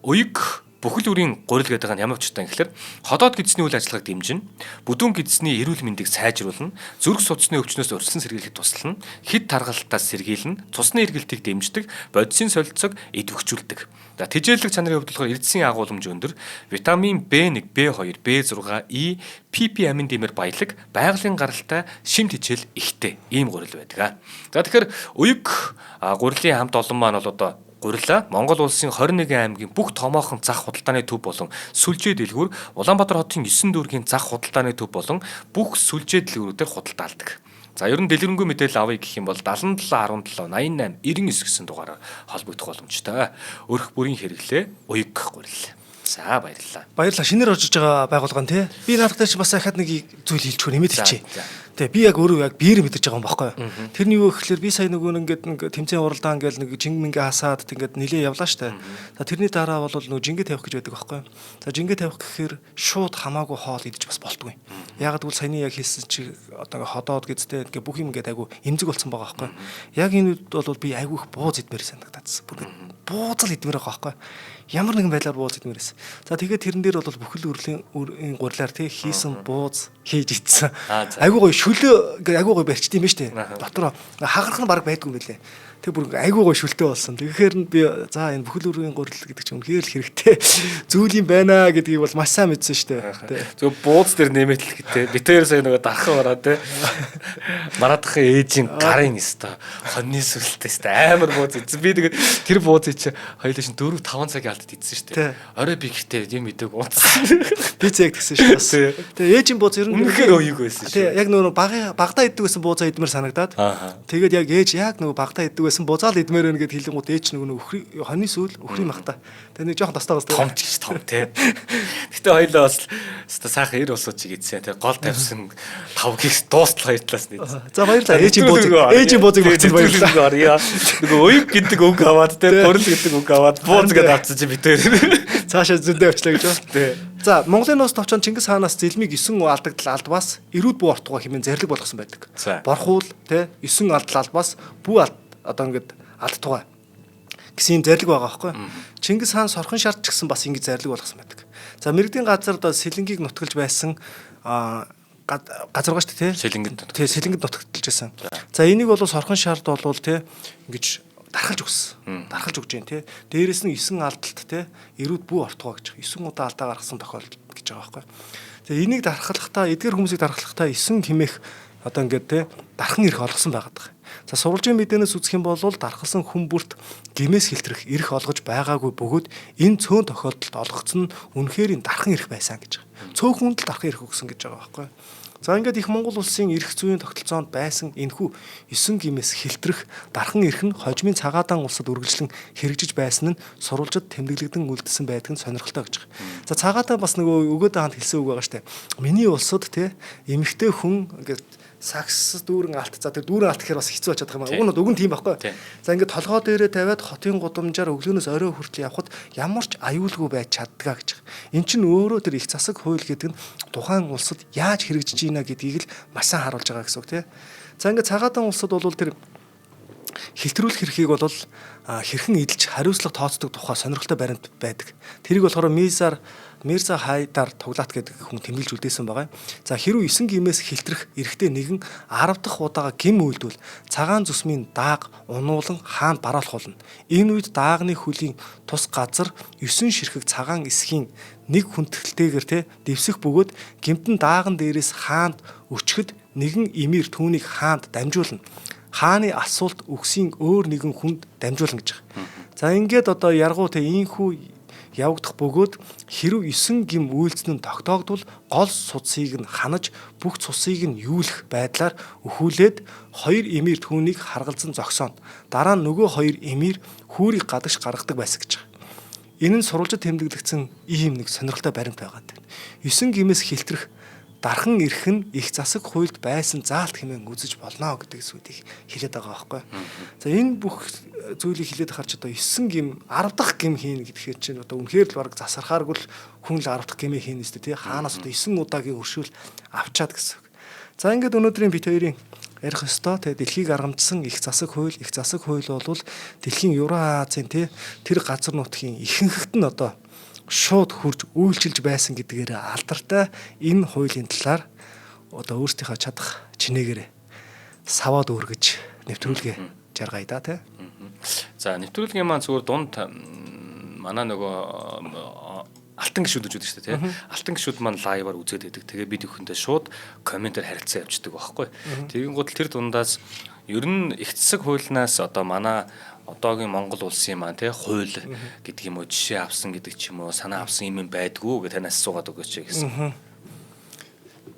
уяг бүхэл бүрийн гурил гэдэг нь ямар учиртай гэхээр ходоод гидсний үйл ажиллагааг дэмжинэ, бүдүүн гидсний эрүүл мэндийг сайжруулна, зүрх судасны өвчнөөс урьдчилан сэргийлэхэд туслана, хэд таргалтаас сэргийлнэ, цусны эргэлтийг дэмждэг, бодисын солилцоог идэвхжүүлдэг. За тэжээллэг чанарын хувьд болохоор эрдэсийн агуулмж өндөр, витамин B1, B2, B6, E, PP амин дэмэр баялаг, байгалийн гаралтай, шим тэжээл ихтэй ийм гурил байдаг. За тэгэхээр уяг гурилын хамт олон маань бол одоо гурилаа Монгол улсын 21 аймгийн бүх томоохон зах худалдааны төв болон сүлжээ дэлгүүр Улаанбаатар хотын 9 дүүргийн зах худалдааны төв болон бүх сүлжээ дэлгүүрүүдээр худалдаалдаг. За ер нь дэлгэрэнгүй мэдээлэл авъя гэх юм бол 77 17 88 99 гэсэн дугаараар холбогдох боломжтой. Өрх бүрийн хэрэглээ уяг гурил. За баярлалаа. Баярлалаа. Шинээр орж иж байгаа байгууллага нь тий. Би наадах дээр чи бас ахаад нэг зүйл хэлчихв нэмээд хэлчихье. Тэ би яг өөрөө яг биер мэдэрч байгаа юм баггүй юу. Тэрний юу гэхэлэр би сая нөгөө ингээд тэмцээн уралдаан гээл нэг жинг мингэ хасаад ингээд нилээ явлаа штэ. За тэрний дараа бол нөгөө жингээ тавих гэж байдаг баггүй юу. За жингээ тавих гэхээр шууд хамаагүй хоол идэж бас болтгүй. Яг гэвэл саяны яг хэлсэн чи одоо ингээд ходоод гэдтэй ингээд бүх юм ингээд айгу эмзэг болсон байгаа байхгүй юу. Яг энэ үед бол би айгу их бууз идмээр санагдаад. Буузал идмээр байгаа байхгүй юу. Ямар нэгэн байдлаар бууз идмээрээс. За тэгээд тэрэн дээр бол бүхэл өрлийн гурилаар тий хийсэн бууз хийж идсэн. Айгуу гоё шүлээ ингээ айгуу гоё барьчт юм ба штэ. Дотроо хагарах нь баг байдгүй юм байлээ. Тэг бүр айгуу гоё шүлтэй болсон. Тэгэхээр нь би за энэ бүхэл өргөний гурил гэдэг чинь үнэхээр л хэрэгтэй зүйл юм байна гэдгийг бол маш сайн мэдсэн штэ. Зөв бууз дээр нэмээд л гэдэг. Би тэр сая нөгөө дархан ороо те. Марадахын ээжийн гарын өстө хоньны сүлтэй өстө амар бууз ийдсэн. Би тэгээд тэр буузыг чи хоёулаа шин 4-5 цагийн алдад идсэн штэ. Орой би гэртээ юм идэг ууцсан. Би зэг тэгсэн штэ. Тэгээ ээжийн бууз ер нь үнэхээр ууйг байсан шүү. Яг нөгөө багтаа иддэг байсан буузаа идмээр санагдаад. Тэгээд яг ээж яг нөгөө багтаа иддэг байсан буузаа л идмээр байна гэд хэлэнгууд ээж нөгөө хоньны сүүл өхрийн махта. Тэгээд нэг жоохон тастаа том ч том те. Гэтэ хоёлоо бас өстө сайхан ир усууч идсэн те. Гол тавьсан 5 гихс дуустал хоёр талаас нь. За баярлалаа. Ээжийн буузыг багцсан баярлалаа. Нөгөө уйг гэдэг үг аваад те. Гурил гэдэг үг аваад бууз гэдээ авцсан чи битээр. Цаашаа зөндөө очлаа гэж байна. Тий. За Монголын нус товчон Чингис хаанаас зэлмийг 9 алдагдал албаас эрүүд бүү ортгоо хэмээн зарлиг болгосон байдаг. Борхуул тий 9 алдал албаас бүү одоо ингээд алдтугай гэсэн юм зарлиг байгаа байхгүй. Чингис хаан сорхон шард ч гэсэн бас ингэж зарлиг болгосон байдаг. За мэрэгдийн газар одоо сэлэнгийг нутгалж байсан газар гаш тий сэлэнгэд нутгалж байсан. За энийг бол сорхон шард болвол тий ингэж дархалж өгсөн. Дархалж өгч जैन тий. Дээрээс нь 9 алдалт тий эрүүд бүү ортгоо гэж 9 удаа алдаа гаргасан тохиолдол гэж байгаа байхгүй. Тэгээ энийг дархлахтаа эдгээр хүмүүсийг дархлахтаа 9 хэмээх одоо ингээд тий дархан ирэх олгосон байгаад байгаа. За сурвалжийн мэдээнээс үзэх юм бол дархалсан хүн бүрт гимээс хилтрэх эрх олгож байгаагүй бөгөөд энэ цөөн тохиолдолд олгогдсон нь үнэхээр энэ дархан эрх байсан гэж байгаа. Цөөхөнд л дархан эрх өгсөн гэж байгаа байхгүй. За ингээд их Монгол улсын эрх зүйн тогтолцоонд байсан энэхүү 9 гимээс хилтрэх дархан эрх нь хожмын цагаадаан улсад үргэлжлэн хэрэгжиж байсан нь сурвалжид тэмдэглэгдэн үлдсэн байдаг нь сонирхолтой гэж байгаа. За цагаадаан бас нөгөө өгөөд хаанд хэлсэн үг байгаа штэ. Миний улсад те эмэгтэй хүн ингээд сакс дүүрэн алт за тэр дүүрэн алт гэхээр бас хэцүү очиад байгаа юм. Уг нь тийм байхгүй. За ингээд толгой дээрээ тавиад хотын гудамжаар өглөөнөөс орой хүртэл явхад ямар ч аюулгүй байж чаддгаа гэж. Эн чинь өөрөө тэр их засаг хууль гэдэг нь тухайн улсад яаж хэрэгжиж ийна гэдгийг л маш сайн харуулж байгаа гэсэн үг тий. За ингээд цагаадаан улсад бол тэр хилтрүүлэх хэрхийг бол хэрхэн эдэлж хариуцлага тооцдог тухай сонирхолтой баримт байдаг. Тэрийг болохоор Мирза Хайдар Туглаат гэдэг хүн тэмдэглэж үлдээсэн байгаа. За хэрвээ 9 гимээс хилтрэх эрэгтэй нэгэн 10 дахь удаага гим үйлдвэл цагаан зүсмийн дааг унуулан хаанд бараалах болно. Энэ үед даагны хөлийн тус газар 9 ширхэг цагаан эсхийн нэг хүндэтгэлтэйгээр те дэвсэх бөгөөд гимтэн дааган дээрээс хаанд өчгөд нэгэн эмир түүнийг хаанд дамжуулна. Хааны асуулт өгсийн өөр нэгэн хүнд дамжуулна гэж байгаа. За ингээд одоо яргуу те ийхүү явагдах бөгөөд хэрв 9 гим үйлцэн нь тогтоогдвол гол судсыг нь ханаж бүх цусыг нь юулах байдлаар өхүүлээд хоёр эмир түүнийг харгалзан зогсооно. Дараа нь нөгөө хоёр эмир хүүрийг гадагш гаргадаг байсан гэж байгаа. Энэ нь сурвалжид тэмдэглэгдсэн ийм нэг сонирхолтой баримт байгаа. 9 гимээс хилтрэх дархан эрх нь их засаг хуульд байсан заалт хэмээн үзэж болно гэдэг зүйлийг хэлээд байгаа байхгүй. За энэ бүх зүйлийг хэлээд харж одоо 9 гим 10 дахь гим хийн гэхээр чинь одоо үнэхээр л баг засархааргүй л хүн л 10 дахь гимээ хийн нэстэ тий хаанаас одоо 9 удаагийн өршөөл авчаад гэсэн. За ингээд өнөөдрийн бит хоёрын ярих ёстой тий дэлхийг аргамжсан их засаг хууль бол дэлхийн Евразийн тий тэр газар нутгийн ихэнхэгт нь одоо шууд хурж үйлчилж байсан гэдгээр алдартай энэ хуулийн талаар одоо өөрсдийнхөө чадах чинээгээр саваад өргөж нэвтрүүлгээ жаргая да тий. За нэвтрүүлгийн маань зүгээр дунд манай нөгөө алтан гişүүд гэж үү тий. Алтан гişүүд маань лайваар үзээд байдаг. Тэгээ бид өхөндөө шууд комментээр харилцаа явуулдаг байхгүй. Тэгин гол тэр дундаас ер нь их засаг хуулиас одоо манай одоогийн Монгол улсын маань тий хууль гэдэг юм уу жишээ авсан гэдэг ч юм уу санаа авсан юм байдгүй гэж танаас асуугаад өгөөч гэсэн.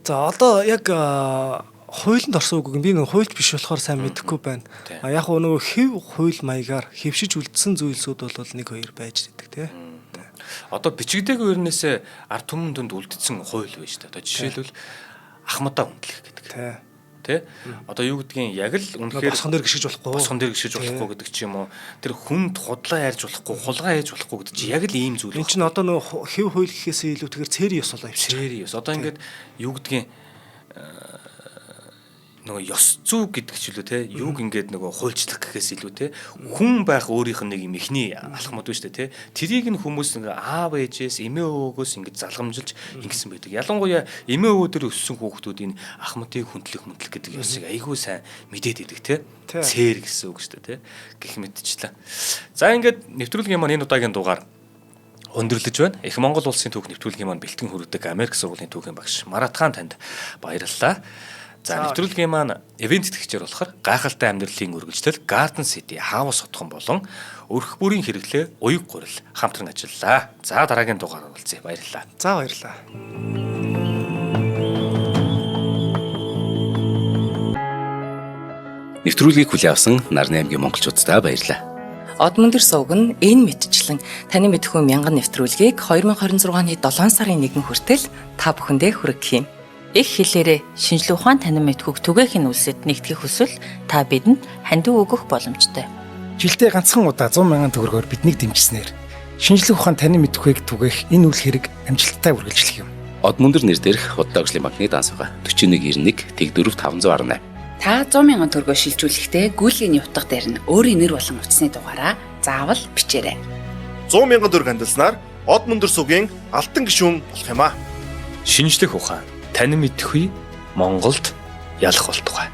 За одоо яг хуулинд орсон үг би нэг хуульч биш болохоор сайн мэдэхгүй байна. Яг нөгөө хэв хууль маягаар хэвшиж үлдсэн зүйлсүүд бол нэг хоёр байж идэг тий. Одоо бичигдээгүй өрнөөсөө ард түмэн дүнд үлдсэн хууль байж та. Одоо жишээлбэл ахмадаа үнэлэх гэдэг. Тэ? Одоо юу гэдгийг яг л үнэхээр босгон дээр гიშгэж болохгүй гэдэг чи юм уу? Тэр хүнд худлаа ярьж болохгүй, хулгай ярьж болохгүй гэдэг чи яг л ийм зүйл. Энд чинь одоо нөгөө хэв хууль гэхээсээ илүү тэгэхээр цэри ёс болоо явчих. Цэри ёс. Одоо ингээд юу гэдгийг нөгөө ёс зүй гэдэг ч үлээ те юуг ингээд нөгөө хуульчлах гэхээс илүү те хүн байх өөрийнх нь нэг юм ихний алхмууд байна шүү дээ те тэрийг нь хүмүүс ингээ аав ээжээс эмээ өвөөгөөс ингээд залгамжилж ингэсэн байдаг. Ялангуяа эмээ өвөө дээр өссөн хүүхдүүд энэ ахмадыг хүндлэх гэдэг ёсыг айгүй сайн мэдээд идэг те цээр гэсэн үг шүү дээ те гэх мэтчлээ. За ингээд нэвтрүүлгийн маань энэ удаагийн дугаар өндөрлөж байна. Их Монгол улсын түүх нэвтрүүлгийн маань бэлтгэн хүргэдэг Америк сургуулийн түүхийн багш Маратхан танд баярлалаа. За нэвтрүүлгийн маань ивент тэтгэгчээр болохоор гайхалтай амьдралын үргэлжлэл Garden City House хотхон болон өрх бүрийн хэрэглээ уяг гурил хамтран ажиллалаа. За дараагийн дугаараар уулзъя. Баярлалаа. За баярлалаа. Нэвтрүүлгийг хүлээн авсан Нарны аймгийн монголчуудаа баярлалаа. Одмондөр сувг нь энэ мэдчлэн таны мэдхүйн мянган нэвтрүүлгийг 2026 оны 7 сарын 1 хүртэл та бүхэндээ хүргэх юм. Их хэлээрээ шинжлэх ухаан танин мэдхүйг түгээхийн үлсэд нэгтгэх хүсвэл та бидэнд хандив өгөх боломжтой. Жилдээ ганцхан удаа 100,000 төгрөгөөр биднийг дэмжснээр шинжлэх ухаан танин мэдхүйг түгээх энэ үйл хэрэг амжилттай үргэлжлэх юм. Одмондөр нэр дээрх Худалдаа агшлын банкны дансага 4191 тэг 4518. Та 100,000 төгрөгөөр шилжүүлэхдээ гүйлийн утга дээр нь өөрийн нэр болон утасны дугаараа заавал бичээрэй. 100,000 төгрөг хандалснаар Одмондөр сувгийн алтан гишүүн болох юм а. Шинжлэх ухаан танин мэдхгүй Монголд ялах болтугай.